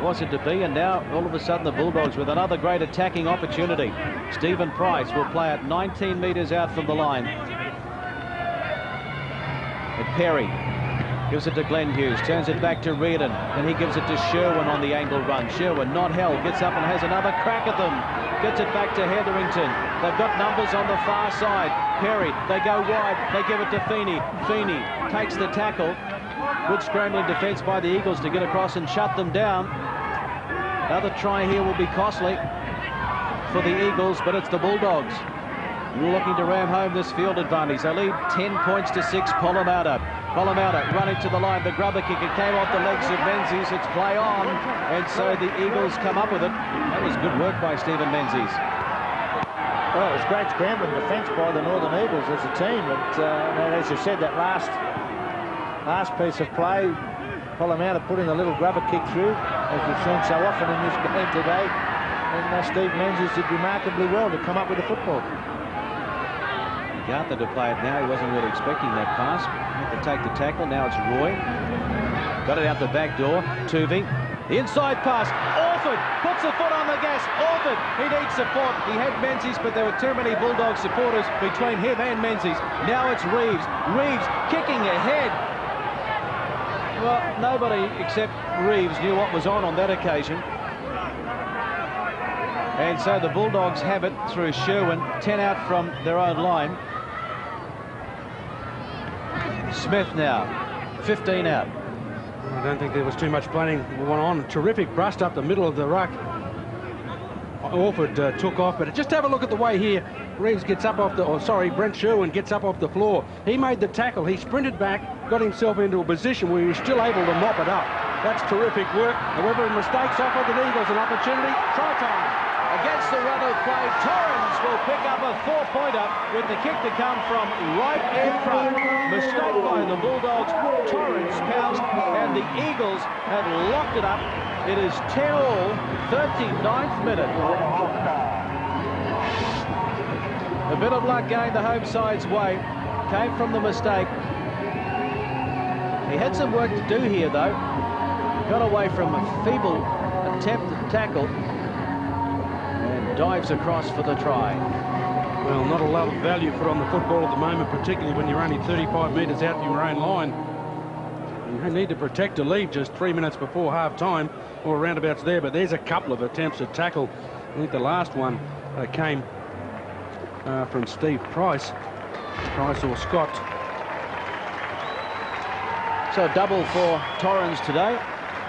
Wasn't to be, and now all of a sudden the Bulldogs with another great attacking opportunity. Stephen Price will play it 19 metres out from the line. And Perry gives it to Glenn Hughes, turns it back to Reardon, and he gives it to Sherwin on the angle run. Sherwin, not held, gets up and has another crack at them. Gets it back to Hetherington. They've got numbers on the far side. Perry, they go wide, they give it to Feeney. Feeney takes the tackle. Good scrambling defence by the Eagles to get across and shut them down. Another try here will be costly for the Eagles, but it's the Bulldogs looking to ram home this field advantage. They lead 10 points to 6. Polomauta running to the line. The grubber kick, it came off the legs of Menzies. It's play on, and so the Eagles come up with it. That was good work by Stephen Menzies. Well, it was great scrambling defence by the Northern Eagles as a team, and as you said, that last piece of play, Polomauta putting a little grubber kick through, as we've seen so often in this game today, and Steve Menzies did remarkably well to come up with the football. Gartner to play it now. He wasn't really expecting that pass. Had to take the tackle. Now it's Roy. Got it out the back door. Tuvey. The inside pass. Orford puts the foot on the gas. Orford, he needs support. He had Menzies, but there were too many Bulldog supporters between him and Menzies. Now it's Reeves. Reeves kicking ahead. Well, nobody except Reeves knew what was on that occasion. And so the Bulldogs have it through Sherwin. 10 out from their own line. Smith now, 15 out. I don't think there was too much planning going on. Terrific bust up the middle of the ruck. Orford took off, but just have a look at the way here. Reeves gets up off the, Brent Sherwin gets up off the floor. He made the tackle. He sprinted back, got himself into a position where he was still able to mop it up. That's terrific work. However, mistakes offer the Eagles an opportunity. Try time. Against the run of play, Torrens will pick up a 4-pointer with the kick to come from right in front. Mistake by the Bulldogs. Torrens pounced, and the Eagles have locked it up. It is 10-all, 39th minute. A bit of luck going the home side's way. Came from the mistake. He had some work to do here, though. Got away from a feeble attempt at tackle. Dives across for the try. Well, not a lot of value put on the football at the moment, particularly when you're only 35 metres out from your own line. You need to protect a lead just 3 minutes before half-time, or roundabouts there, but there's a couple of attempts at tackle. I think the last one came from Steve Price or Scott. So a double for Torrens today.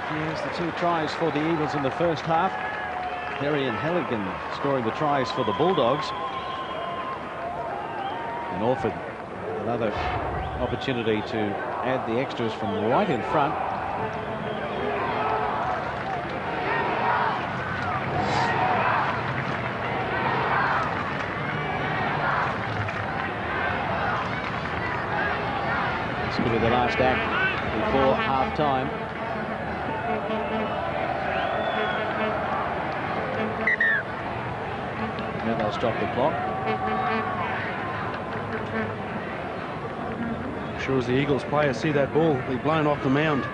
Here's the 2 tries for the Eagles in the first half. Perry and Halligan scoring the tries for the Bulldogs. And Orford, another opportunity to add the extras from right in front. This could be the last act before half-time. Now they'll stop the clock. I'm sure as the Eagles players see that ball be blown off the mound.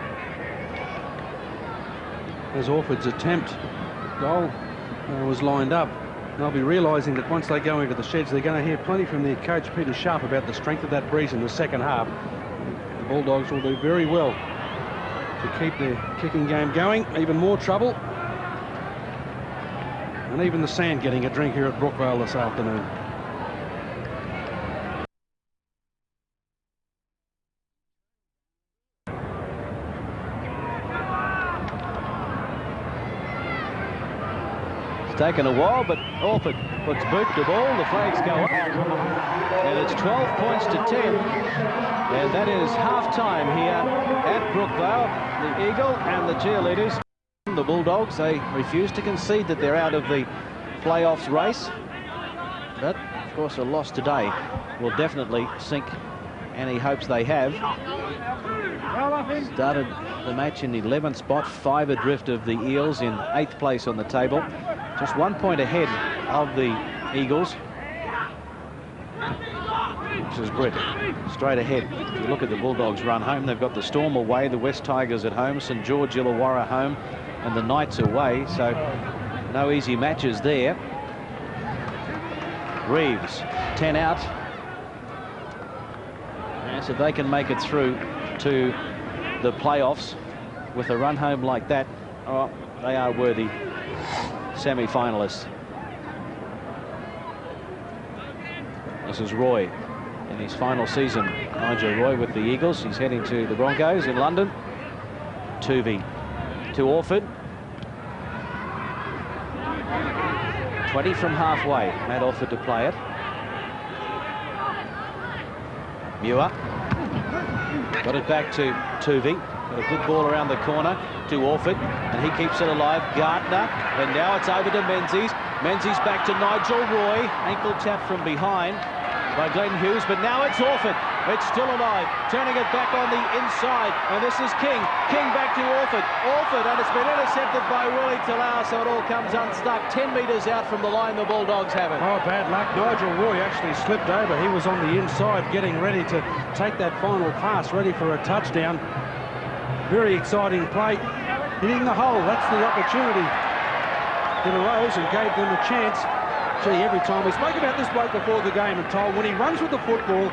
As Orford's attempt goal was lined up. They'll be realising that once they go into the sheds, they're going to hear plenty from their coach Peter Sharp about the strength of that breeze in the second half. The Bulldogs will do very well to keep their kicking game going. Even more trouble. And even the sand getting a drink here at Brookvale this afternoon. taken a while, but Orford puts boot to ball. The flags go up. And it's 12 points to 10. And that is half-time here at Brookvale. The Eagle and the cheerleaders. The Bulldogs, they refuse to concede that they're out of the playoffs race. But, of course, a loss today will definitely sink any hopes they have. Started the match in the 11th spot, 5 adrift of the Eels in 8th place on the table. Just 1 point ahead of the Eagles. This is Britt, straight ahead. If you look at the Bulldogs run home, they've got the Storm away, the West Tigers at home, St George Illawarra home, and the Knights away, so no easy matches there. Reeves, 10 out. And so they can make it through to the playoffs with a run home like that. Oh, they are worthy semi-finalists. This is Roy in his final season. Nigel Roy with the Eagles. He's heading to the Broncos in London. Tuvey to Orford. 20 from halfway. Matt Orford to play it. Muir. Got it back to Tuvey. Got a good ball around the corner to Orford. And he keeps it alive. Gardner. And now it's over to Menzies. Menzies back to Nigel Roy. Ankle tap from behind by Glenn Hughes, but now it's Orford. It's still alive, turning it back on the inside, and this is King. King back to Orford. Orford, and it's been intercepted by Willie Talau, so it all comes unstuck. 10 metres out from the line, the Bulldogs have it. Oh, bad luck. Nigel Roy actually slipped over. He was on the inside, getting ready to take that final pass, ready for a touchdown. Very exciting play. Hitting the hole, that's the opportunity that arose and gave them a chance. Gee, every time we spoke about this bloke before the game and told when he runs with the football,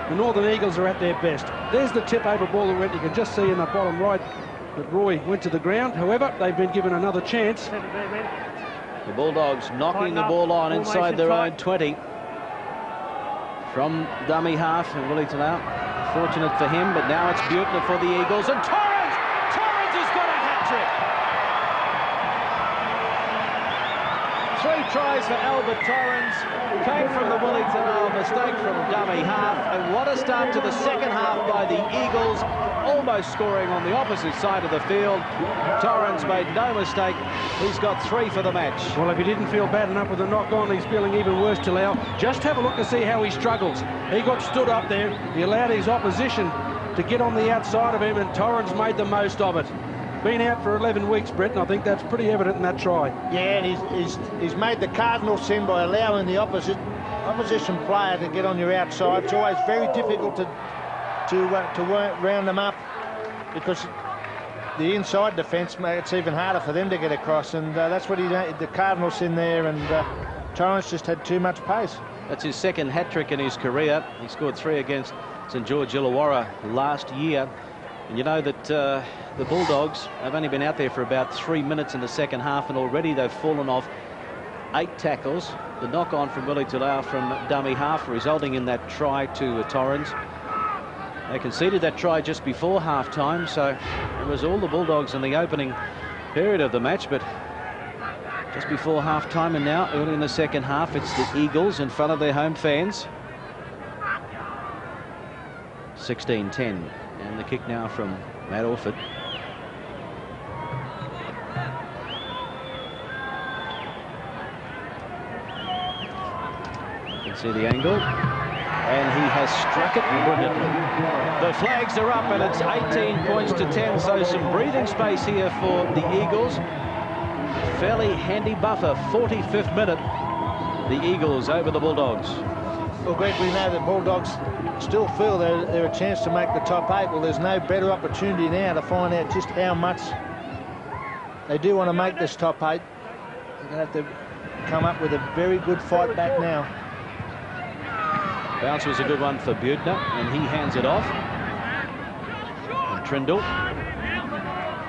the Northern Eagles are at their best. There's the tip over ball that went. You can just see in the bottom right that Roy went to the ground. However, they've been given another chance. The Bulldogs knocking the ball on inside their own 20 from dummy half, and Willie Talau, fortunate for him, but now it's Butner for the Eagles, and Torrens has got a hat-trick. 3 tries for Albert Torrens, came from the Willie Talau mistake from dummy half, and what a start to the second half by the Eagles, almost scoring on the opposite side of the field. Torrens made no mistake, he's got 3 for the match. Well, if he didn't feel bad enough with the knock on, he's feeling even worse, Talau. Just have a look to see how he struggles. He got stood up there, he allowed his opposition to get on the outside of him, and Torrens made the most of it. Been out for 11 weeks, Brett, and I think that's pretty evident in that try. Yeah, and he's made the cardinal sin by allowing the opposition player to get on your outside. It's always very difficult to round them up, because the inside defence, it's even harder for them to get across, and that's what the cardinal sin there, and Torrens just had too much pace. That's his second hat-trick in his career. He scored 3 against St George Illawarra last year. And you know that the Bulldogs have only been out there for about 3 minutes in the second half, and already they've fallen off 8 tackles. The knock-on from Willie Talau from dummy half, resulting in that try to Torrens. They conceded that try just before half-time, so it was all the Bulldogs in the opening period of the match, but just before half-time, and now early in the second half, it's the Eagles in front of their home fans. 16-10. And the kick now from Matt Orford. You can see the angle. And he has struck it brilliantly. The flags are up, and it's 18 points to 10, so some breathing space here for the Eagles. Fairly handy buffer, 45th minute. The Eagles over the Bulldogs. Well, Greg, we know the Bulldogs still feel they're a chance to make the top 8. Well, there's no better opportunity now to find out just how much they do want to make this top 8. They're going to have to come up with a very good fight back now. Bounce was a good one for Butner, and he hands it off. And Trindle.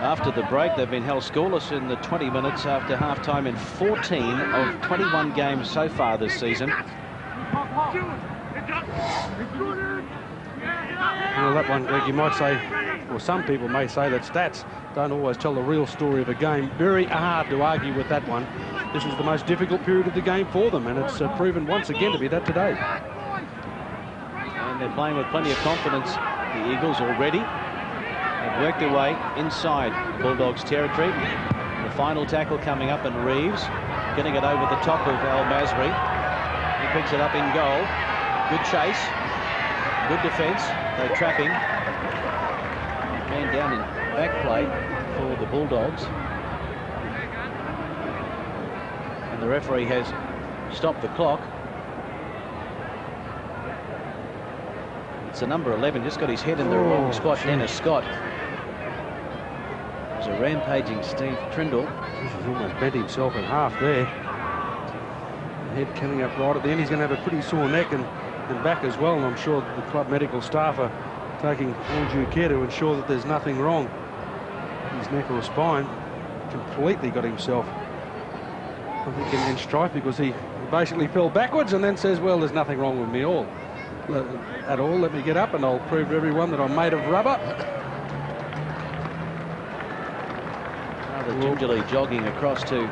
After the break, they've been held scoreless in the 20 minutes after half-time in 14 of 21 games so far this season. Well, that one, Greg, you might say, or some people may say, that stats don't always tell the real story of a game. Very hard to argue with that one. This was the most difficult period of the game for them, and it's proven once again to be that today. And they're playing with plenty of confidence, the Eagles, already. They've worked their way inside the Bulldogs' territory. The final tackle coming up, and Reeves getting it over the top of Al Masri. He picks it up in goal. Good chase. Good defence. They're trapping. Man down in back play for the Bulldogs. And the referee has stopped the clock. It's the number 11, just got his head in the wrong spot, Dennis Scott. There's a rampaging Steve Trindle. He's almost bent himself in half there. Head coming up right at the end. He's going to have a pretty sore neck and back as well, and I'm sure the club medical staff are taking all due care to ensure that there's nothing wrong. His neck or spine completely got himself, I think, in strife, because he basically fell backwards and then says, well, there's nothing wrong with me at all. Let me get up and I'll prove to everyone that I'm made of rubber. Rather gingerly jogging across to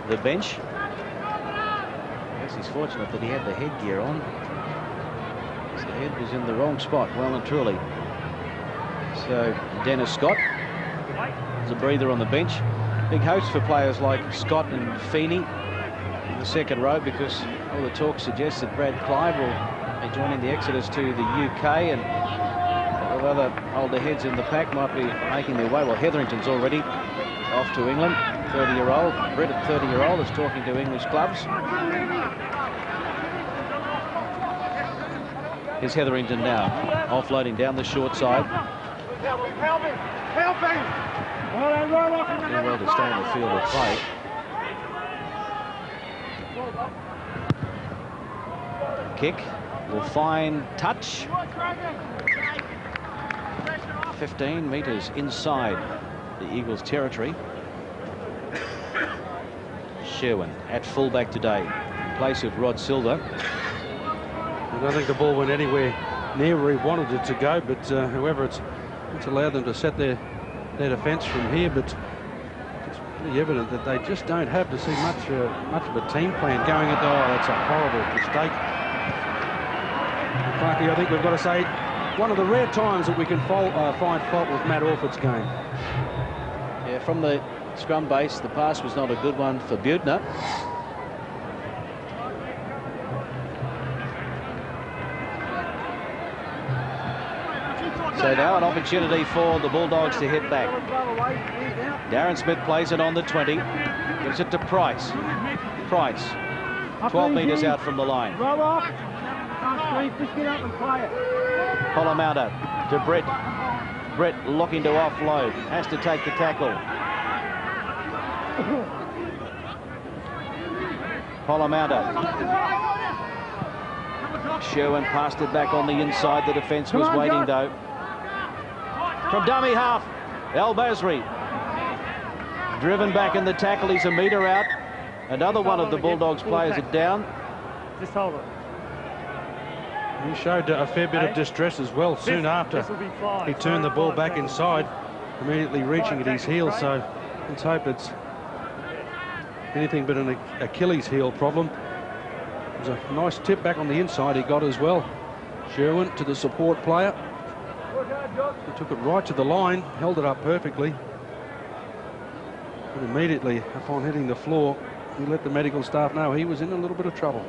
the bench. I guess he's fortunate that he had the headgear on. His head was in the wrong spot, well and truly. So Dennis Scott is a breather on the bench. Big hopes for players like Scott and Feeney in the second row, because all the talk suggests that Brad Clive will be joining the exodus to the UK, and a couple of other older heads in the pack might be making their way. Well, Hetherington's already off to England, 30-year-old. Brett, at 30-year-old, is talking to English clubs. Here's Hetherington now, offloading down the short side. Doing well to stay in the field of play. Kick will find touch. 15 metres inside the Eagles' territory. Sherwin at fullback today, in place of Rod Silver. I don't think the ball went anywhere near where he wanted it to go, but however, it's allowed them to set their defence from here. But it's pretty evident that they just don't have to see much of a team plan going at. Oh, that's a horrible mistake. Clarkie, I think we've got to say, one of the rare times that we can find fault with Matt Orford's game. Yeah, from the scrum base, the pass was not a good one for Butner. So now an opportunity for the Bulldogs to hit back. Darren Smith plays it on the 20. Gives it to Price. Price, 12 metres out from the line. Polamatta to Brett. Brett looking to offload. Has to take the tackle. Polamatta. Sherwin passed it back on the inside. The defence was waiting though. From dummy half, Al Basri. Driven back in the tackle. He's a metre out. Another one of the Bulldogs players are down. Just hold it. He showed a fair bit of distress as well soon after he turned the ball back inside, immediately reaching at his heel. So let's hope it's anything but an Achilles heel problem. It was a nice tip back on the inside he got as well. Sherwin to the support player. He took it right to the line, held it up perfectly. But immediately upon hitting the floor, he let the medical staff know he was in a little bit of trouble.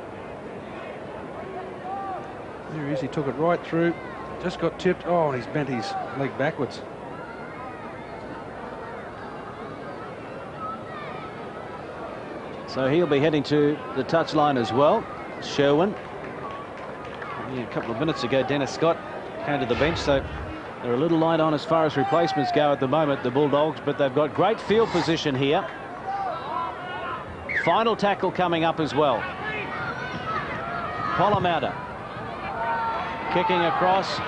There he is, he took it right through, just got tipped. Oh, and he's bent his leg backwards. So he'll be heading to the touchline as well. Sherwin. Only a couple of minutes ago, Dennis Scott came to the bench, so they're a little light on as far as replacements go at the moment, the Bulldogs, but they've got great field position here. Final tackle coming up as well. Polamatta. Kicking across,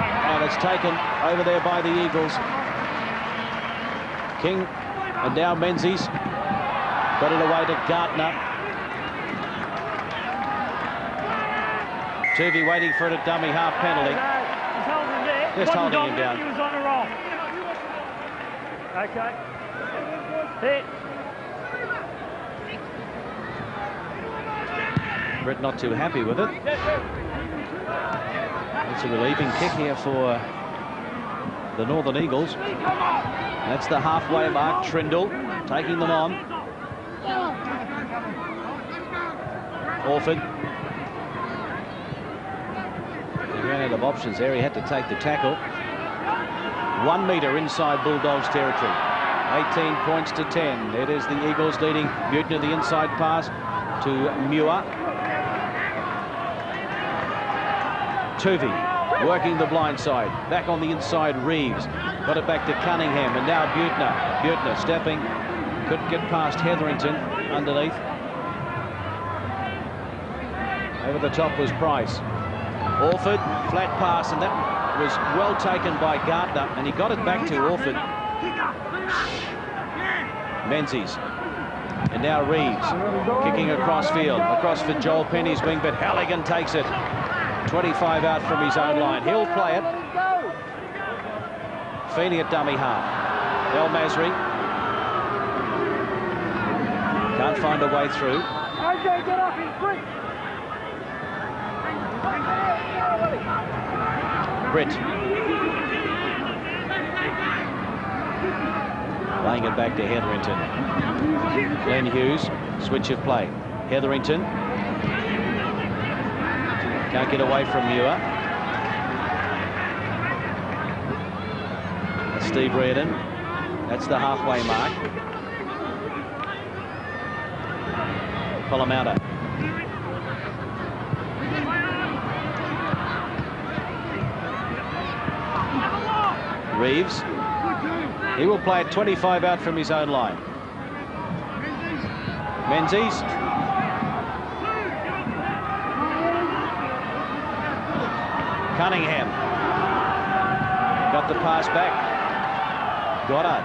and it's taken over there by the Eagles. King, and now Menzies got it away to Gartner. Tuvey waiting for a dummy half penalty. No, he's holding there. Just Wasn't holding him dominant, down. He was on a roll. Okay. Hit. Britt not too happy with it. It's a relieving kick here for the Northern Eagles. That's the halfway mark. Trindle taking them on. Orford. He ran out of options there. He had to take the tackle. 1 metre inside Bulldogs territory. 18 points to 10. It is the Eagles leading. Buettner the inside pass to Muir. Tuvey working the blind side. Back on the inside, Reeves. Got it back to Cunningham, and now Buettner. Buettner stepping. Couldn't get past Hetherington underneath. Over the top was Price. Orford, flat pass, and that was well taken by Gardner, and he got it back to Orford. Menzies. And now Reeves kicking across field. Across for Joel Penny's wing, but Halligan takes it. 25 out from his own line. He'll play it. Feeney at dummy half. El Masri can't find a way through. Britt laying it back to Hetherington. Glenn Hughes, switch of play. Hetherington can't get away from Muir. That's Steve Reardon. That's the halfway mark. Polomauta. Reeves. He will play it 25 out from his own line. Menzies. Cunningham. Got the pass back. Goddard.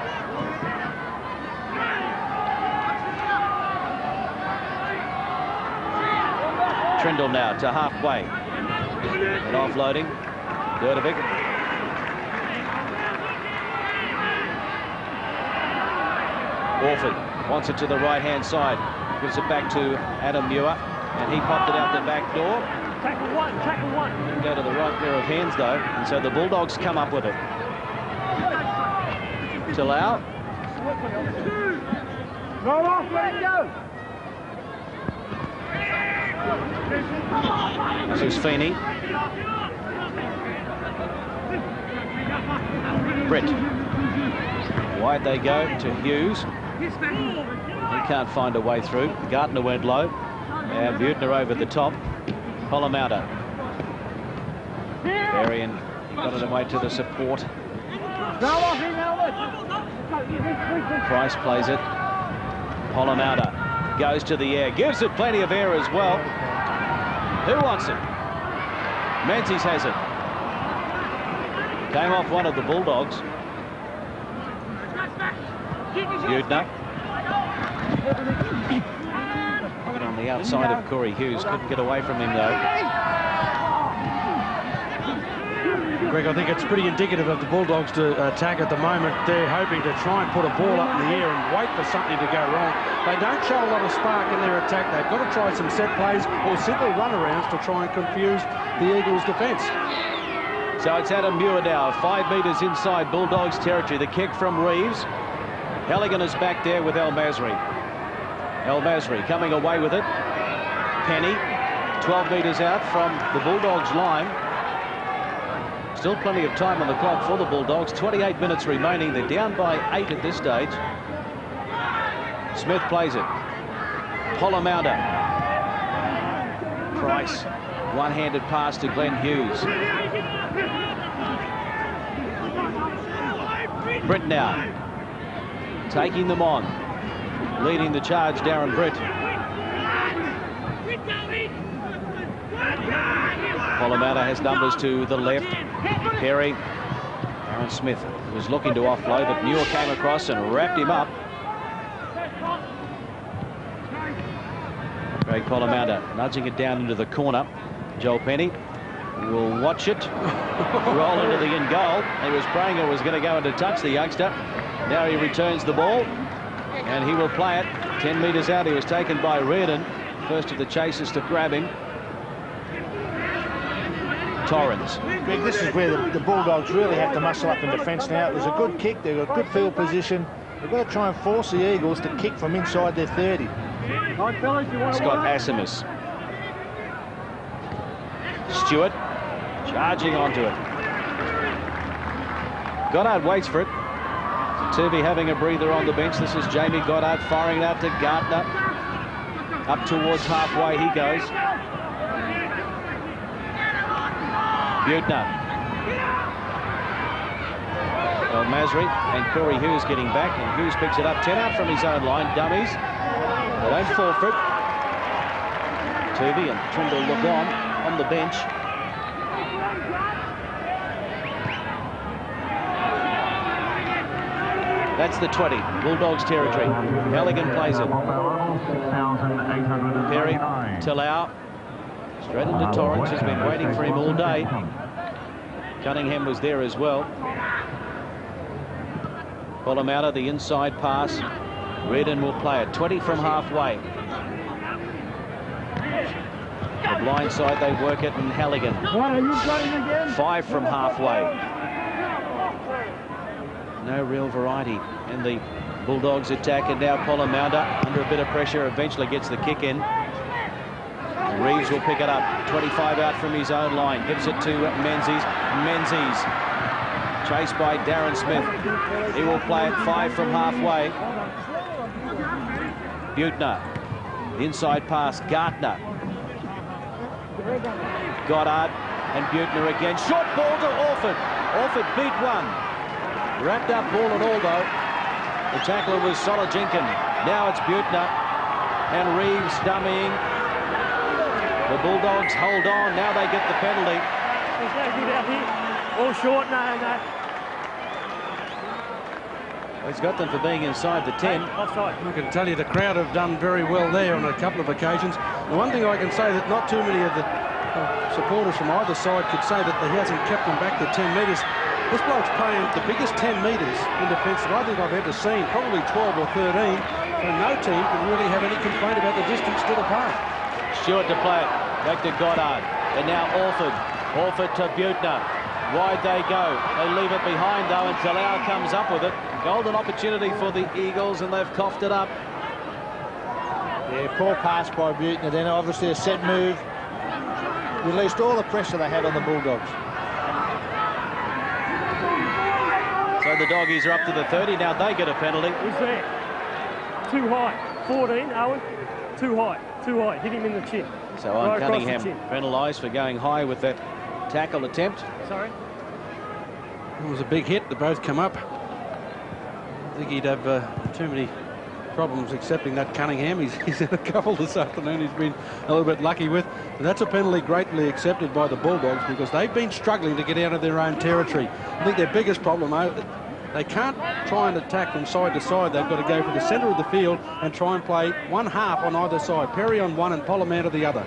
Trindle now to halfway. And offloading. Derdovic. Orford wants it to the right-hand side. Gives it back to Adam Muir. And he popped it out the back door. Tackle one, tackle one. Didn't go to the right pair of hands, though. And so the Bulldogs come up with it. Talau. Go off, let it go. This is Feeney. Britt. Wide they go to Hughes. He can't find a way through. Gardner went low. And Buettner over the top. Polomauta. Varian got it away to the support. Price plays it. Polomauta goes to the air. Gives it plenty of air as well. Who wants it? Menzies has it. Came off one of the Bulldogs. Buettner. On the outside of Corey Hughes. Couldn't get away from him, though. Greg, I think it's pretty indicative of the Bulldogs to attack at the moment. They're hoping to try and put a ball up in the air and wait for something to go wrong. They don't show a lot of spark in their attack. They've got to try some set plays or simple runarounds to try and confuse the Eagles' defence. So it's Adam Muir now, 5 metres inside Bulldogs territory. The kick from Reeves. Halligan is back there with El Masri. El Masri coming away with it. Penny, 12 metres out from the Bulldogs' line. Still plenty of time on the clock for the Bulldogs. 28 minutes remaining. They're down by 8 at this stage. Smith plays it. Polomauta. Price. One-handed pass to Glenn Hughes. Britt now. Taking them on. Leading the charge, Darren Britt. Polomauta has numbers to the left. Perry. Aaron Smith was looking to offload, but Muir came across and wrapped him up. Craig Polomauta nudging it down into the corner. Joel Penny will watch it roll into the in goal. He was praying it was going to go into touch, the youngster. Now he returns the ball and he will play it 10 metres out. He was taken by Reardon, first of the chasers to grab him. Torrens. Greg, this is where the Bulldogs really have to muscle up in defence now. It was a good kick, they've got good field position. They've got to try and force the Eagles to kick from inside their 30. Scott Asimus. Stewart charging onto it. Goddard waits for it. Turvey having a breather on the bench. This is Jamie Goddard firing out to Gardner. Up towards halfway he goes. Butner. El Masri and Corey Hughes getting back, and Hughes picks it up 10 out from his own line. Dummies. They don't fall for it. Turvey and Trimble look on the bench. That's the 20, Bulldogs territory. Halligan plays it. Perry, Talau, straight into Torrens, who's been waiting for him all day. Cunningham was there as well. Pull him out of the inside pass. Reardon will play it, 20 from halfway. The blind side, they work it, and Halligan. 5 from halfway. No real variety in the Bulldogs attack, and now Polamaunda under a bit of pressure eventually gets the kick in. Reeves will pick it up, 25 out from his own line, gives it to Menzies. Menzies chased by Darren Smith. He will play it 5 from halfway. Butner, inside pass, Gardner. Goddard and Butner again, short ball to Orford. Orford beat one. Wrapped up ball and all though. The tackler was Solojinkin. Now it's Butner and Reeves dummying. The Bulldogs hold on. Now they get the penalty. There's no good out here. All short, no. He's got them for being inside the 10. Offside. I can tell you the crowd have done very well there on a couple of occasions. The one thing I can say that not too many of the supporters from either side could say that he hasn't kept them back to 10 metres. This bloke's playing the biggest 10 metres in defence that I think I've ever seen, probably 12 or 13, and no team can really have any complaint about the distance to the park. Stewart to play it, back to Goddard, and now Orford. Orford to Butner. Wide they go. They leave it behind though, and Talau comes up with it. Golden opportunity for the Eagles, and they've coughed it up. Yeah, poor pass by Butner, then obviously a set move. Released all the pressure they had on the Bulldogs. So the Doggies are up to the 30. Now they get a penalty. Who's there? Too high. 14, Owen. Too high. Too high. Hit him in the chin. So on Right Cunningham penalised for going high with that tackle attempt. Sorry. It was a big hit. They both come up. I think he'd have too many problems accepting that, Cunningham. He's in a couple this afternoon he's been a little bit lucky with. But that's a penalty greatly accepted by the Bulldogs because they've been struggling to get out of their own territory. I think their biggest problem, they can't try and attack from side to side. They've got to go for the centre of the field and try and play one half on either side. Perry on one and Polamaunda the other.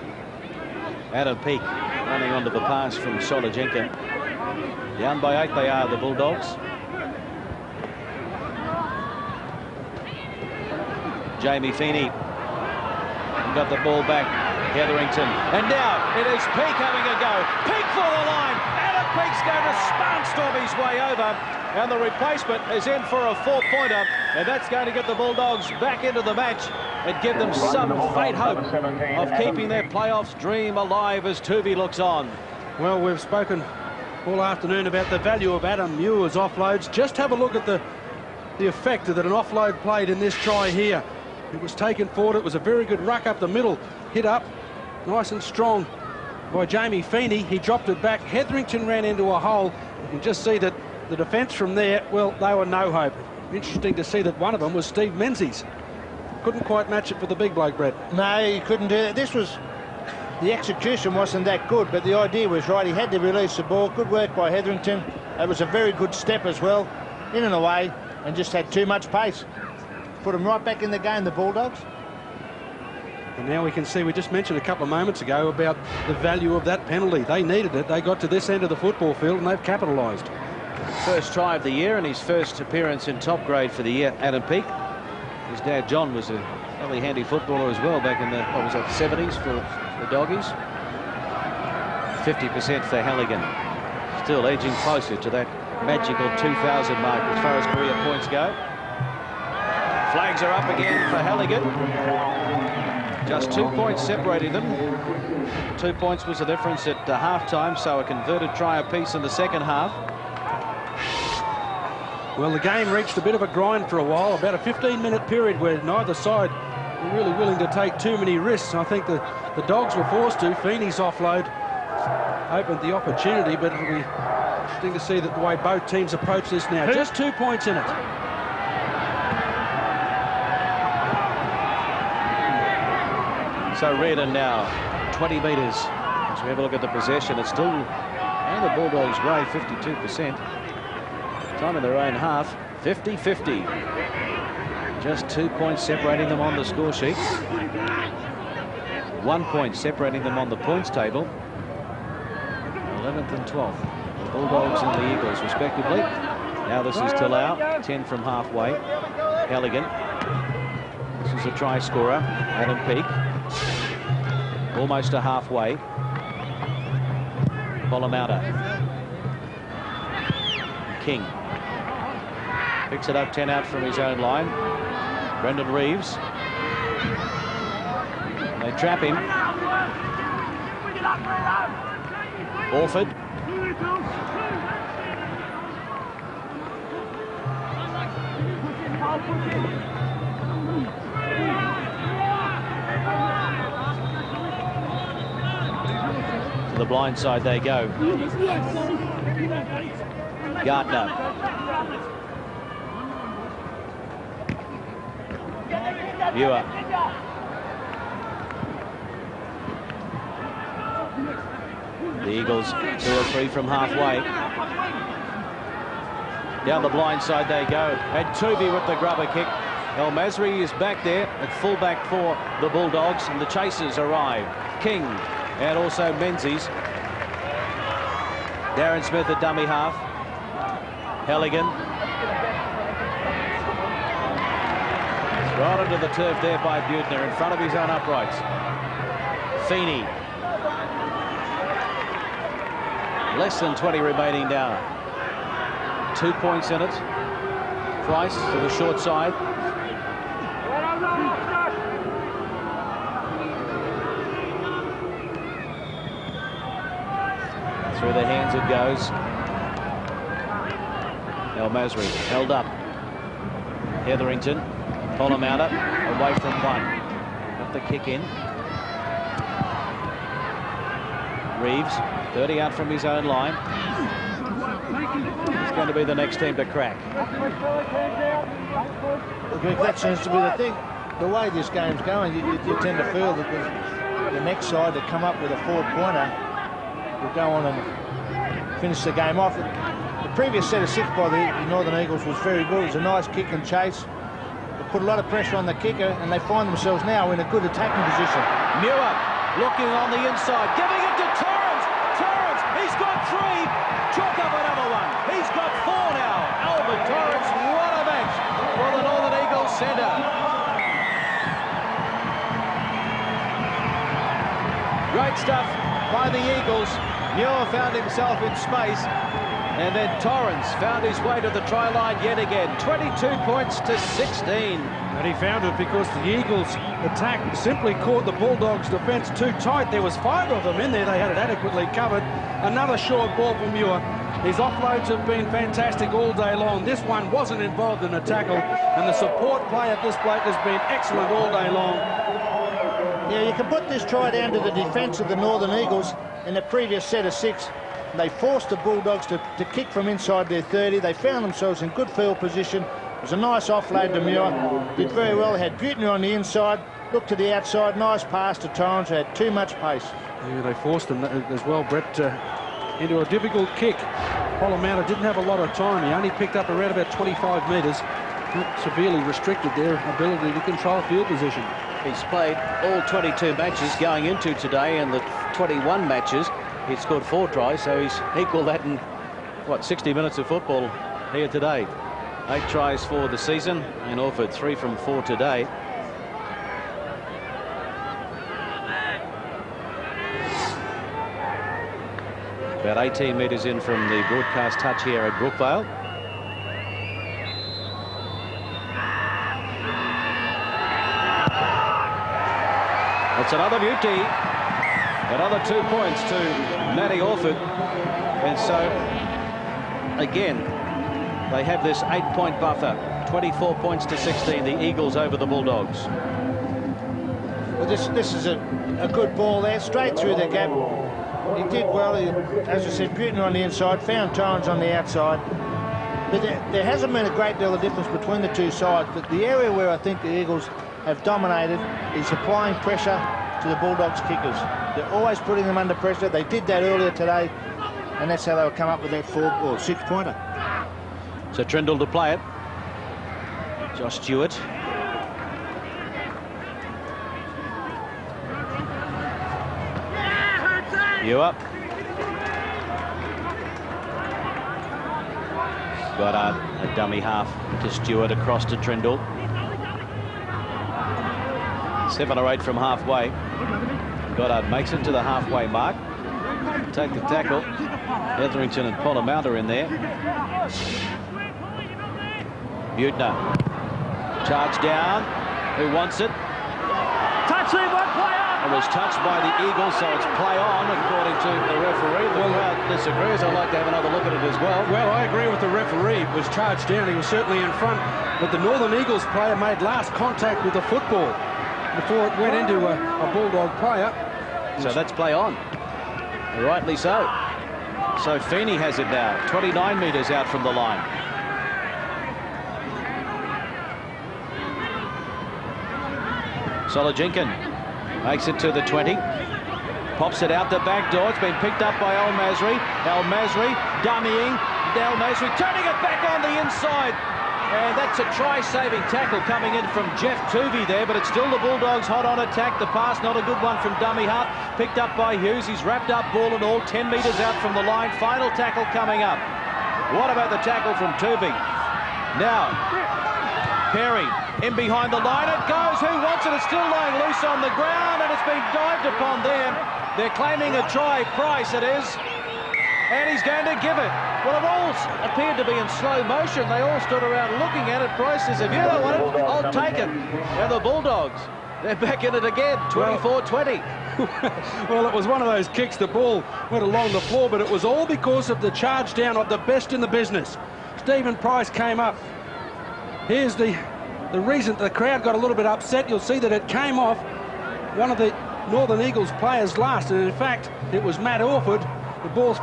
Adam Peake running onto the pass from Solojinkin. Down by 8 they are, the Bulldogs. Jamie Feeney got the ball back. Hetherington, and now it is Peake having a go. Peake for the line. Adam Peake's going to storm his way over, and the replacement is in for a 4-pointer, and that's going to get the Bulldogs back into the match and give them some faint hope of keeping their playoffs dream alive as Turvey looks on. Well, we've spoken all afternoon about the value of Adam Muir's offloads. Just have a look at the effect that an offload played in this try here. It was taken forward. It was a very good ruck up the middle. Hit up, nice and strong by Jamie Feeney. He dropped it back. Hetherington ran into a hole. You can just see that the defence from there, well, they were no hope. Interesting to see that one of them was Steve Menzies. Couldn't quite match it for the big bloke, Brett. No, he couldn't do it. The execution wasn't that good, but the idea was right. He had to release the ball. Good work by Hetherington. It was a very good step as well, in and away, and just had too much pace. Put them right back in the game, the Bulldogs. And now we can see, we just mentioned a couple of moments ago about the value of that penalty. They needed it. They got to this end of the football field and they've capitalised. First try of the year and his first appearance in top grade for the year, Adam Peake. His dad, John, was a fairly handy footballer as well back in the, what was that, 70s for the Doggies. 50% for Halligan. Still edging closer to that magical 2,000 mark as far as career points go. Flags are up again for Halligan. Just 2 points separating them. 2 points was the difference at half-time, so a converted try apiece in the second half. Well, the game reached a bit of a grind for a while, about a 15-minute period where neither side were really willing to take too many risks. I think the Dogs were forced to. Feeney's offload opened the opportunity, but it'll be interesting to see that the way both teams approach this now. Just 2 points in it. So Reardon now 20 metres. As we have a look at the possession, it's still, and the Bulldogs way, 52%. Time in their own half, 50-50. Just 2 points separating them on the score sheet. 1 point separating them on the points table. 11th and 12th. The Bulldogs and the Eagles, respectively. Now this is Talau, 10 from halfway. Halligan. This is a try scorer, Adam Peake. Almost to halfway. Polomauta. King. Picks it up 10 out from his own line. Brendan Reeves. They trap him. Orford. To the blind side they go. Gardner. Viewer. The Eagles 2 or 3 from halfway. Down the blind side they go. And Tuvi with the grubber kick. El Masri is back there at fullback for the Bulldogs, and the chasers arrive. King and also Menzies. Darren Smith at dummy half. Halligan. Right onto the turf there by Butner in front of his own uprights. Feeney. Less than 20 remaining now. 2 points in it. Price to the short side. Through their hands it goes. El Masri held up. Hetherington. Polomauta away from one. Got the kick in. Reeves, 30 out from his own line. It's going to be the next team to crack. That seems to be the thing. The way this game's going, you tend to feel that the next side to come up with a 4-pointer will go on and finish the game off. The previous set of 6 by the Northern Eagles was very good. It was a nice kick and chase. They put a lot of pressure on the kicker, and they find themselves now in a good attacking position. Muir looking on the inside, giving it to Torrens. Torrens, he's got 3. Chalk up another one. He's got 4 now. Albert Torrens, what a match for the Northern Eagles centre. Great stuff by the Eagles. Muir found himself in space, and then Torrens found his way to the try line yet again. 22 points to 16. And he found it because the Eagles' attack simply caught the Bulldogs' defence too tight. There was 5 of them in there. They had it adequately covered. Another short ball for Muir. His offloads have been fantastic all day long. This one wasn't involved in a tackle, and the support play at this bloke has been excellent all day long. Yeah, you can put this try down to the defence of the Northern Eagles in the previous set of 6. They forced the Bulldogs to kick from inside their 30. They found themselves in good field position. It was a nice offload to Muir. Did very well. Had Butner on the inside. Looked to the outside. Nice pass to Torrens. Had too much pace. Yeah, they forced them as well, Brett, into a difficult kick. Polomauta didn't have a lot of time. He only picked up around about 25 metres. Severely restricted their ability to control field position. He's played all 22 matches going into today, and the 21 matches he's scored 4 tries, so he's equal that in, what, 60 minutes of football here today. 8 tries for the season, and Orford 3 from 4 today. About 18 metres in from the broadcast touch here at Brookvale. It's another beauty. Another 2 points to Matty Orford. And so, again, they have this 8-point buffer. 24 points to 16, the Eagles over the Bulldogs. Well, this is a good ball there, straight through the gap. He did well. As I said, Butin on the inside, found Torrens on the outside. But there hasn't been a great deal of difference between the two sides. But the area where I think the Eagles have dominated is applying pressure to the Bulldogs kickers. They're always putting them under pressure. They did that earlier today, and that's how they would come up with that 4 or 6-pointer. So Trindle to play it. Josh Stewart. You up. Got a dummy half to Stewart across to Trindle. 7 or 8 from halfway. Goddard makes it to the halfway mark. Take the tackle. Etherington and Polamalu in there. Butner. Charge down. Who wants it? Touch him, one player! It was touched by the Eagles, so it's play on, according to the referee. The crowd disagrees. I'd like to have another look at it as well. Well, I agree with the referee. It was charged down. He was certainly in front. But the Northern Eagles player made last contact with the football before it went into a Bulldog player. So that's play on. Rightly so. So Feeney has it now. 29 metres out from the line. Solojinkin makes it to the 20. Pops it out the back door. It's been picked up by El Masri. El Masri dummying. El Masri turning it back on the inside. And that's a try-saving tackle coming in from Jeff Tuvey there, but it's still the Bulldogs hot on attack. The pass, not a good one from dummy half. Picked up by Hughes. He's wrapped up ball and all, 10 metres out from the line. Final tackle coming up. What about the tackle from Tuvey? Now, Perry in behind the line. It goes. Who wants it? It's still lying loose on the ground, and it's been dived upon them. They're claiming a try. Price it is. And he's going to give it. Well, it all appeared to be in slow motion. They all stood around looking at it. Price says, if you don't want it, I'll take it. And the Bulldogs, they're back in it again, 24-20. Well, it was one of those kicks. The ball went along the floor, but it was all because of the charge down of the best in the business. Stephen Price came up. Here's the reason the crowd got a little bit upset. You'll see that it came off one of the Northern Eagles players last, and in fact, it was Matt Orford. The ball,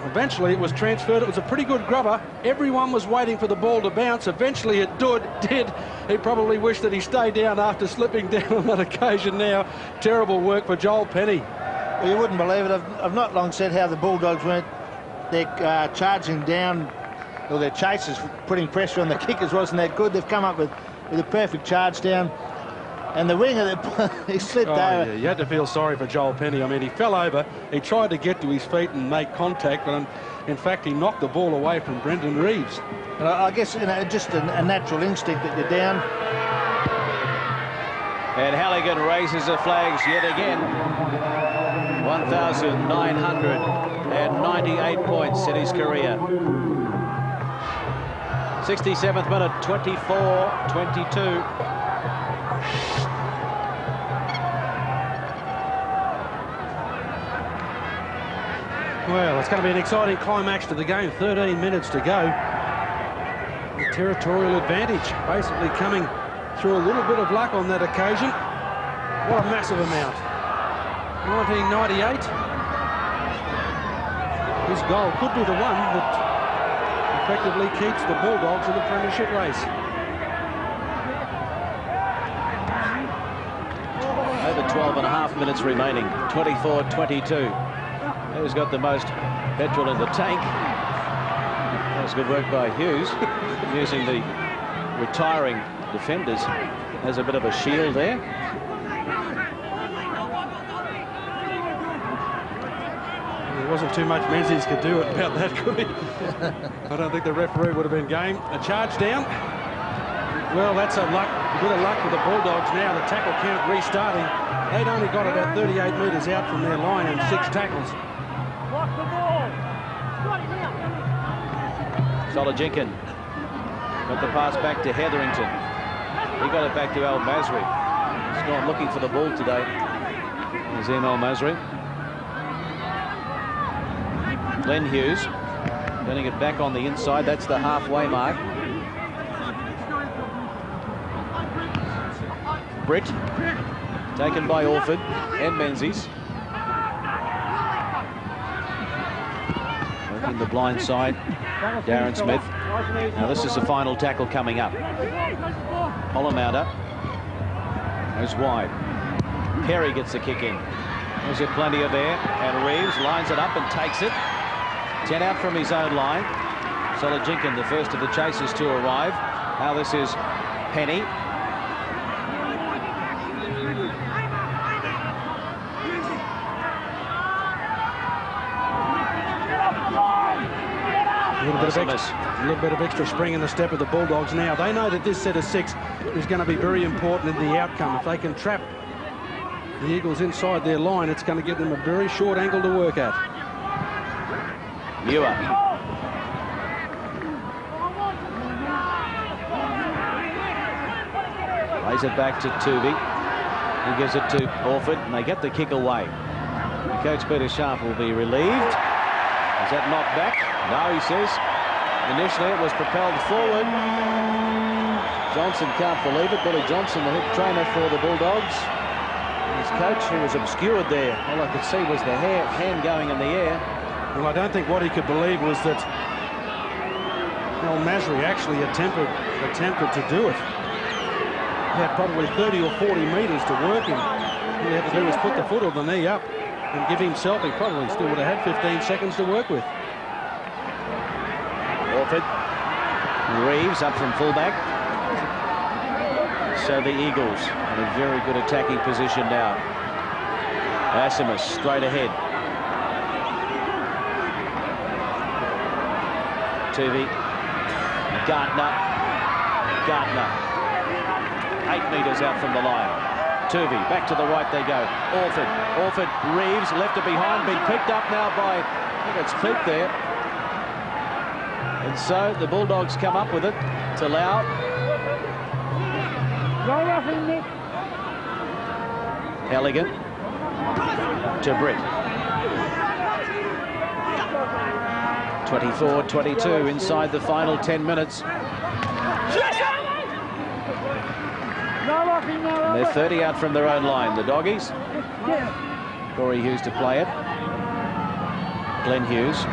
eventually it was transferred. It was a pretty good grubber. Everyone was waiting for the ball to bounce. Eventually it did. He probably wished that he stayed down after slipping down on that occasion now. Terrible work for Joel Penny. Well, you wouldn't believe it. I've not long said how the Bulldogs went. They're charging down, or their chasers putting pressure on the kickers wasn't that good. They've come up with a perfect charge down. And the winger, he slipped over. Yeah, you had to feel sorry for Joel Penny. I mean, he fell over. He tried to get to his feet and make contact, but in fact, he knocked the ball away from Brendan Reeves. And I guess, you know, just a natural instinct that you're down. And Halligan raises the flags yet again. 1,998 points in his career. 67th minute, 24-22. Well, it's going to be an exciting climax to the game. 13 minutes to go. The territorial advantage basically coming through a little bit of luck on that occasion. What a massive amount. 1998. This goal could be the one that effectively keeps the Bulldogs in the premiership race. Over 12 and a half minutes remaining. 24-22. Who's got the most petrol in the tank? That was good work by Hughes, using the retiring defenders as a bit of a shield there. There wasn't too much Menzies could do about that, could he? I don't think the referee would have been game. A charge down. Well, that's a bit of luck for the Bulldogs now. The tackle count restarting. They'd only got about 38 metres out from their line and 6 tackles. Lock the ball. Solojinkin got the pass back to Hetherington. He got it back to Al Masri. He's gone looking for the ball today. There's Al Masri. Glenn Hughes getting it back on the inside. That's the halfway mark. Britt taken by Orford and Menzies. Working the blind side. Darren Smith. Now this is the final tackle coming up. Holomounder goes wide. Perry gets the kick in. There's plenty of air, and Reeves lines it up and takes it. 10 out from his own line. Solojinkin, the first of the chasers to arrive. Now this is Penny. A little bit of extra spring in the step of the Bulldogs now. They know that this set of 6 is going to be very important in the outcome. If they can trap the Eagles inside their line, it's going to give them a very short angle to work at. Muir. Lays it back to Tuvey. He gives it to Orford, and they get the kick away. Coach Peter Sharp will be relieved. Is that knocked back? No, he says. Initially, it was propelled forward. Johnson can't believe it. Billy Johnson, the head trainer for the Bulldogs. His coach, who was obscured there. All I could see was the hand going in the air. Well, I don't think what he could believe was that Al Masri actually attempted to do it. He had probably 30 or 40 metres to work in. All he had to do was put the foot or the knee up and give himself. He probably still would have had 15 seconds to work with. Orford. Reeves up from fullback. So the Eagles in a very good attacking position now. Asimus straight ahead. Tuvey. Gardner. 8 metres out from the line. Tuvey, back to the right they go. Orford, Reeves, left it behind, been picked up now by, I think it's Peak there. And so the Bulldogs come up with it to Lau. Halligan to Britt. 24-22 inside the final 10 minutes. And they're 30 out from their own line, the Doggies. Corey Hughes to play it. Glenn Hughes.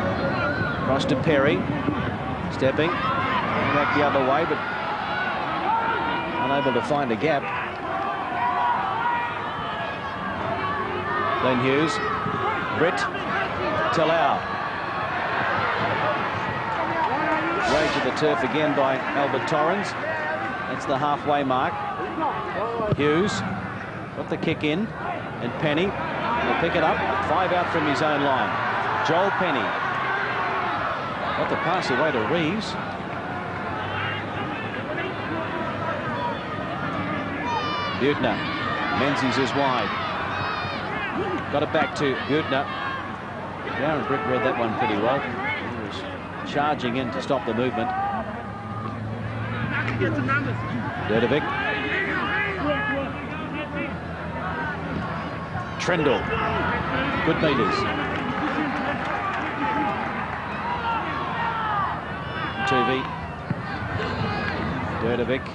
Cross to Perry. Stepping. Back the other way, but unable to find a gap. Glenn Hughes. Britt. Talau. Way to the turf again by Albert Torrens. That's the halfway mark. Hughes got the kick in, and Penny will pick it up. 5 out from his own line. Joel Penny got the pass away to Reeves. Butner. Menzies is wide. Got it back to Butner. Darren Britt read that one pretty well. He was charging in to stop the movement. Derdovic. Trendle. Good meters. Tuvey. Derdovic.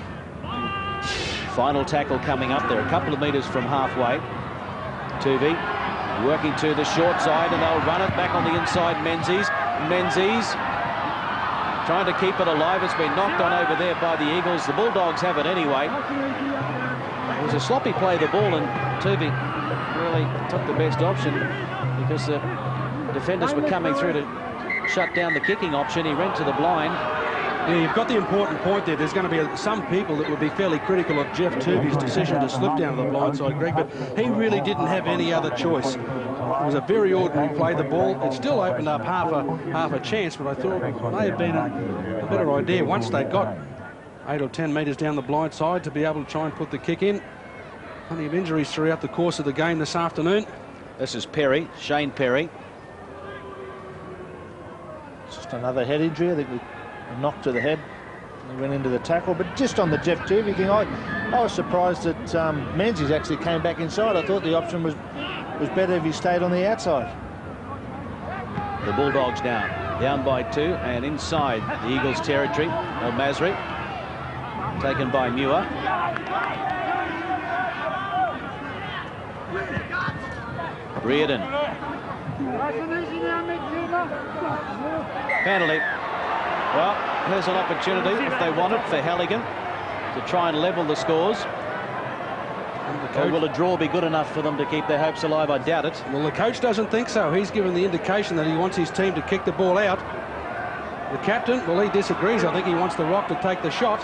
Final tackle coming up there, a couple of metres from halfway. Tuvey working to the short side, and they'll run it back on the inside. Menzies trying to keep it alive. It's been knocked on over there by the Eagles. The Bulldogs have it anyway. It was a sloppy play, the ball, and Tuvey really took the best option because the defenders were coming through to shut down the kicking option. He went to the blind. Yeah, you've got the important point there. There's going to be some people that would be fairly critical of Jeff Tuvey's decision to slip down to the blind side, Greg, but he really didn't have any other choice. It was a very ordinary play. The ball, it still opened up half a chance, but I thought it may have been a better idea once they got 8 or 10 metres down the blind side to be able to try and put the kick in. Plenty of injuries throughout the course of the game this afternoon. This is Perry, Shane Perry. Just another head injury. I think a knock to the head. He went into the tackle, but just on the Jeff Tuvey thing, I was surprised that Menzies actually came back inside. I thought the option was better if he stayed on the outside. The Bulldogs now down by 2 and inside the Eagles territory. El Masri taken by Muir. Reardon. Penalty. Well, there's an opportunity if they want it for Halligan to try and level the scores. Or will a draw be good enough for them to keep their hopes alive? I doubt it. Well, the coach doesn't think so. He's given the indication that he wants his team to kick the ball out. The captain, well, he disagrees. I think he wants the Rock to take the shot.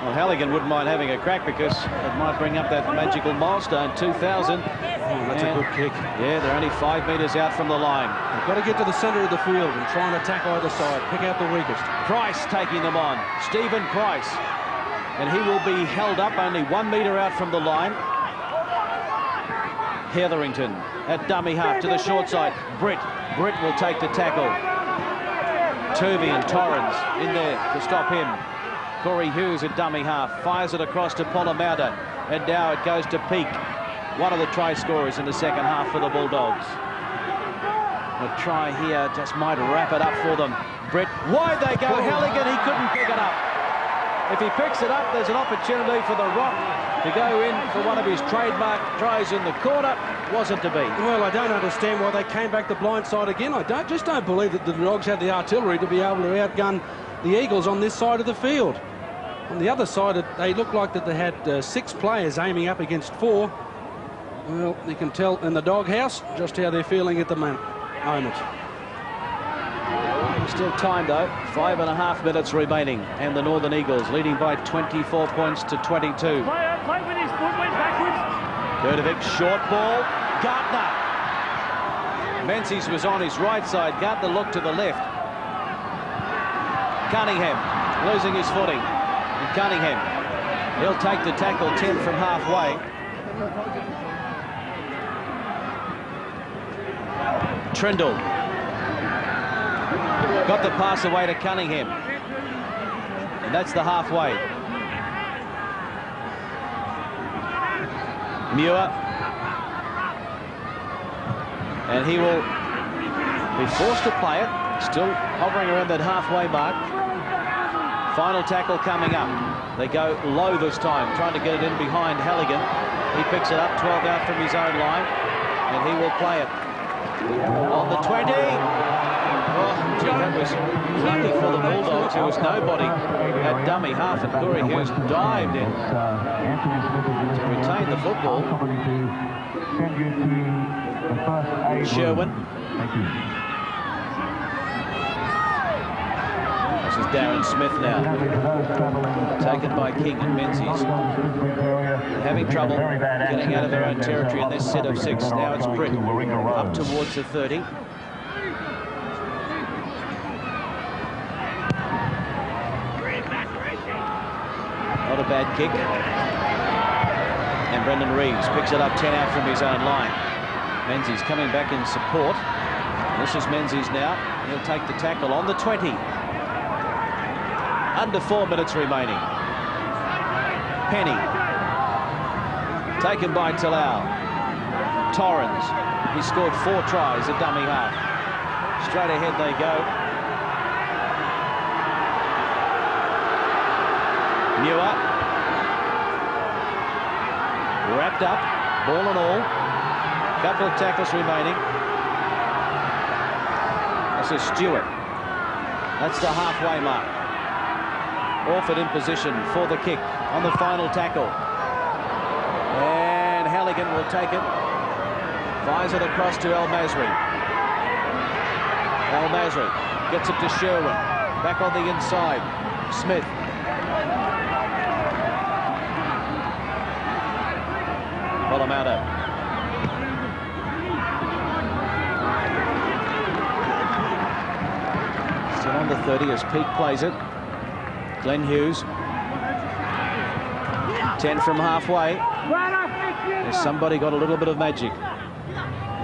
Well, Halligan wouldn't mind having a crack because it might bring up that magical milestone, 2,000. That's a good kick. Yeah, they're only 5 metres out from the line. They've got to get to the centre of the field and try and attack either side. Pick out the weakest. Price taking them on. Stephen Price. And he will be held up only 1 metre out from the line. Hetherington at dummy half to the short side. Britt will take the tackle. Tuvey and Torrens in there to stop him. Corey Hughes at dummy half. Fires it across to Polomauta. And now it goes to Peake. One of the try scorers in the second half for the Bulldogs. A try here just might wrap it up for them. Britt, wide they go. Halligan, he couldn't pick it up. If he picks it up, there's an opportunity for the Rock to go in for one of his trademark tries in the corner. Wasn't to be. Well, I don't understand why they came back the blind side again. I just don't believe that the Dogs had the artillery to be able to outgun the Eagles on this side of the field. On the other side, they looked like that they had 6 players aiming up against 4. Well, you can tell in the doghouse just how they're feeling at the moment. Still time though, 5.5 minutes remaining, and the Northern Eagles leading by 24 points to 22. Play with his foot, went backwards. Bertovic, short ball, Gardner. Menzies was on his right side, Gardner looked to the left. Cunningham losing his footing, and Cunningham, he'll take the tackle 10 from halfway. Trindle got the pass away to Cunningham, and that's the halfway. Muir, and he will be forced to play it, still hovering around that halfway mark. Final tackle coming up. They go low this time, trying to get it in behind Halligan. He picks it up, 12 out from his own line, and he will play it on the 20. Oh, gee, that was lucky for the Bulldogs. There was nobody at dummy half, and Corey Hughes dived in to retain the football. Sherwin. This is Darren Smith now, taken by King and Menzies. Having trouble getting out of their own territory in this set of 6. Now it's Britt up towards the 30. Not a bad kick. And Brendan Reeves picks it up 10 out from his own line. Menzies coming back in support. This is Menzies now. He'll take the tackle on the 20. Under 4 minutes remaining. Penny. Taken by Talau. Torrens. He scored 4 tries at dummy half. Straight ahead they go. Muir. Wrapped up. Ball and all. Couple of tackles remaining. This is Stewart. That's the halfway mark. Orford in position for the kick on the final tackle. And Halligan will take it. Fires it across to El Masri. El Masri gets it to Sherwin. Back on the inside. Smith. Polomauta. on the 30 as Pete plays it. Glenn Hughes. 10 from halfway. Has somebody got a little bit of magic?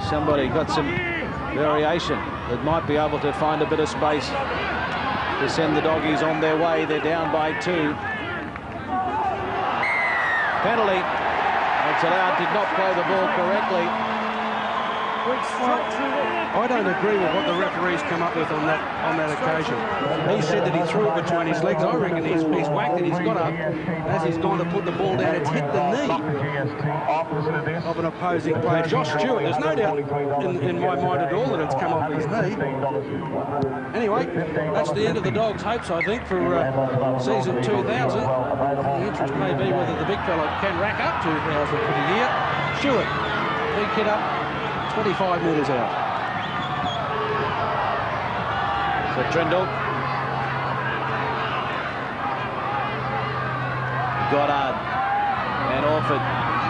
Somebody got some variation that might be able to find a bit of space to send the doggies on their way. They're down by 2. Penalty. It's allowed, did not play the ball correctly. I don't agree with what the referees come up with on that occasion. He said that he threw it between his legs. I reckon he's whacked it. He's got up. As he's gone to put the ball down, it's hit the knee of an opposing player. Josh Stewart, there's no doubt in my mind at all that it's come off his knee. Anyway, that's the end of the Dogs' hopes, I think, for season 2000. The interest may be whether the big fella can rack up 2000 for the year. Stewart, big kid up. 25 metres out. So Trindle. Goddard. And Orford.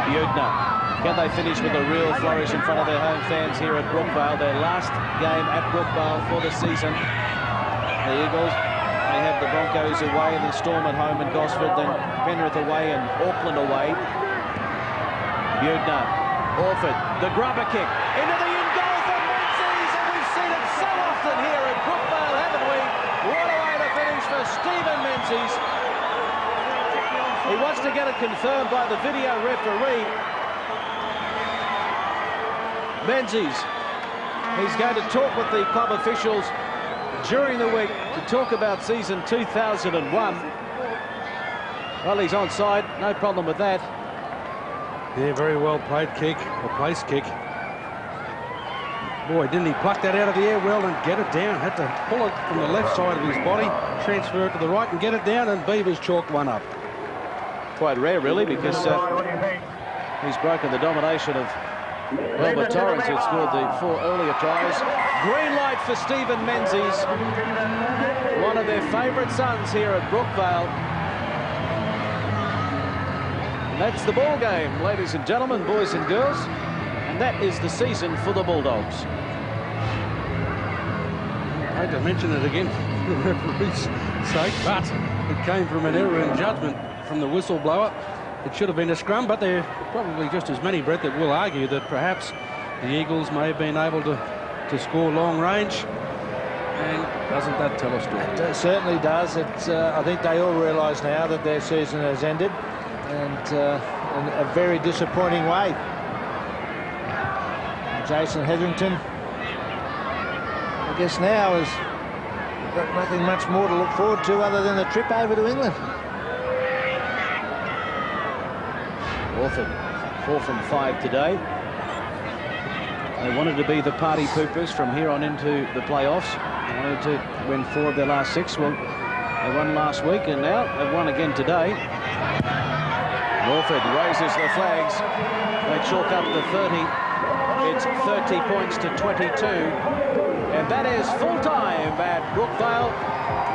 Butner. Can they finish with a real flourish in front of their home fans here at Brookvale? Their last game at Brookvale for the season. The Eagles, they have the Broncos away and the Storm at home in Gosford, then Penrith away and Auckland away. Butner. Orford, the grubber kick, into the in goal for Menzies, and we've seen it so often here at Brookvale, haven't we? What a way to finish for Stephen Menzies. He wants to get it confirmed by the video referee. Menzies, he's going to talk with the club officials during the week to talk about season 2001. Well, he's onside, no problem with that. Yeah, very well played kick, or place kick. Boy, didn't he pluck that out of the air well and get it down. Had to pull it from the left side of his body, transfer it to the right and get it down, and Beavers chalked one up. Quite rare, really, because he's broken the domination of Albert Torrens, who scored the 4 earlier tries. Green light for Stephen Menzies, one of their favourite sons here at Brookvale. That's the ball game, ladies and gentlemen, boys and girls, and that is the season for the Bulldogs. I hate to mention it again for the referee's sake, but it came from an error in judgment from the whistleblower. It should have been a scrum, but there are probably just as many, Brett, that will argue that perhaps the Eagles may have been able to score long range. And doesn't that tell a story? It certainly does. It's, I think they all realise now that their season has ended, and in a very disappointing way. Jason Hetherington, I guess now has got nothing much more to look forward to other than the trip over to England. Orford, 4 from 5 today. They wanted to be the party poopers from here on into the playoffs. They wanted to win 4 of their last 6. Well, they won last week and now they've won again today. Orford raises the flags. They chalk up the 30. It's 30 points to 22. And that is full-time at Brookvale.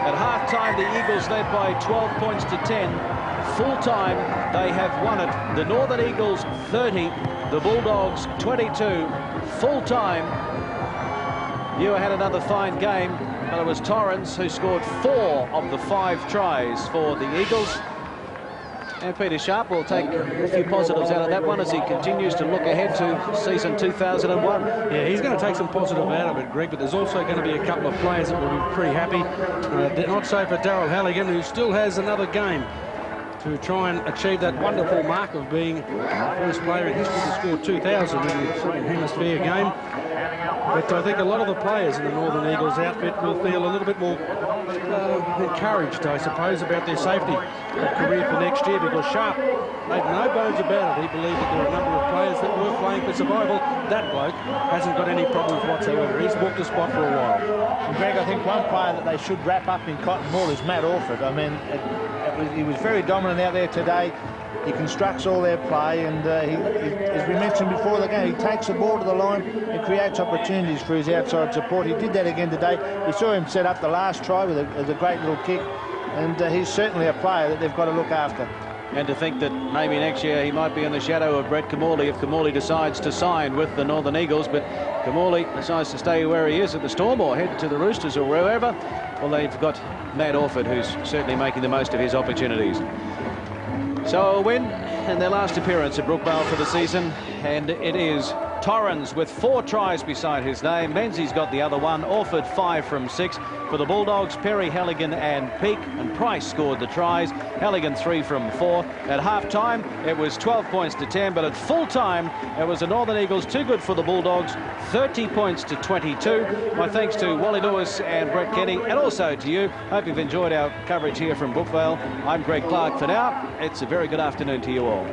At half-time, the Eagles led by 12 points to 10. Full-time, they have won it. The Northern Eagles 30, the Bulldogs 22. Full-time, you had another fine game, and it was Torrens who scored 4 of the 5 tries for the Eagles. And Peter Sharp will take a few positives out of that one as he continues to look ahead to season 2001. Yeah, he's going to take some positive out of it, Greg, but there's also going to be a couple of players that will be pretty happy. Not so for Darryl Halligan, who still has another game to try and achieve that wonderful mark of being the first player in history to score 2,000 in the Southern Hemisphere game. But I think a lot of the players in the Northern Eagles outfit will feel a little bit more encouraged, I suppose, about their safety career for next year, because Sharp made no bones about it. He believed that there are a number of players that were playing for survival. That bloke hasn't got any problems whatsoever. He's walked the spot for a while. And Greg, I think one player that they should wrap up in cotton wool is Matt Orford. I mean, he was very dominant out there today. He constructs all their play, and he, as we mentioned before the game, he takes the ball to the line and creates opportunities for his outside support. He did that again today. We saw him set up the last try with a great little kick, and he's certainly a player that they've got to look after. And to think that maybe next year he might be in the shadow of Brett Camorley if Camorley decides to sign with the Northern Eagles. But Camorley decides to stay where he is at the Storm or head to the Roosters or wherever. Well, they've got Matt Orford, who's certainly making the most of his opportunities. So a win in their last appearance at Brookvale for the season, and it is Torrens with 4 tries beside his name. Menzies got the other one. Orford 5 from 6 for the Bulldogs. Perry, Halligan and Peake, and Price scored the tries. Halligan 3 from 4. At half-time, it was 12 points to 10, but at full-time, it was the Northern Eagles too good for the Bulldogs, 30 points to 22. My thanks to Wally Lewis and Brett Kenny, and also to you. Hope you've enjoyed our coverage here from Brookvale. I'm Greg Clark for now. It's a very good afternoon to you all.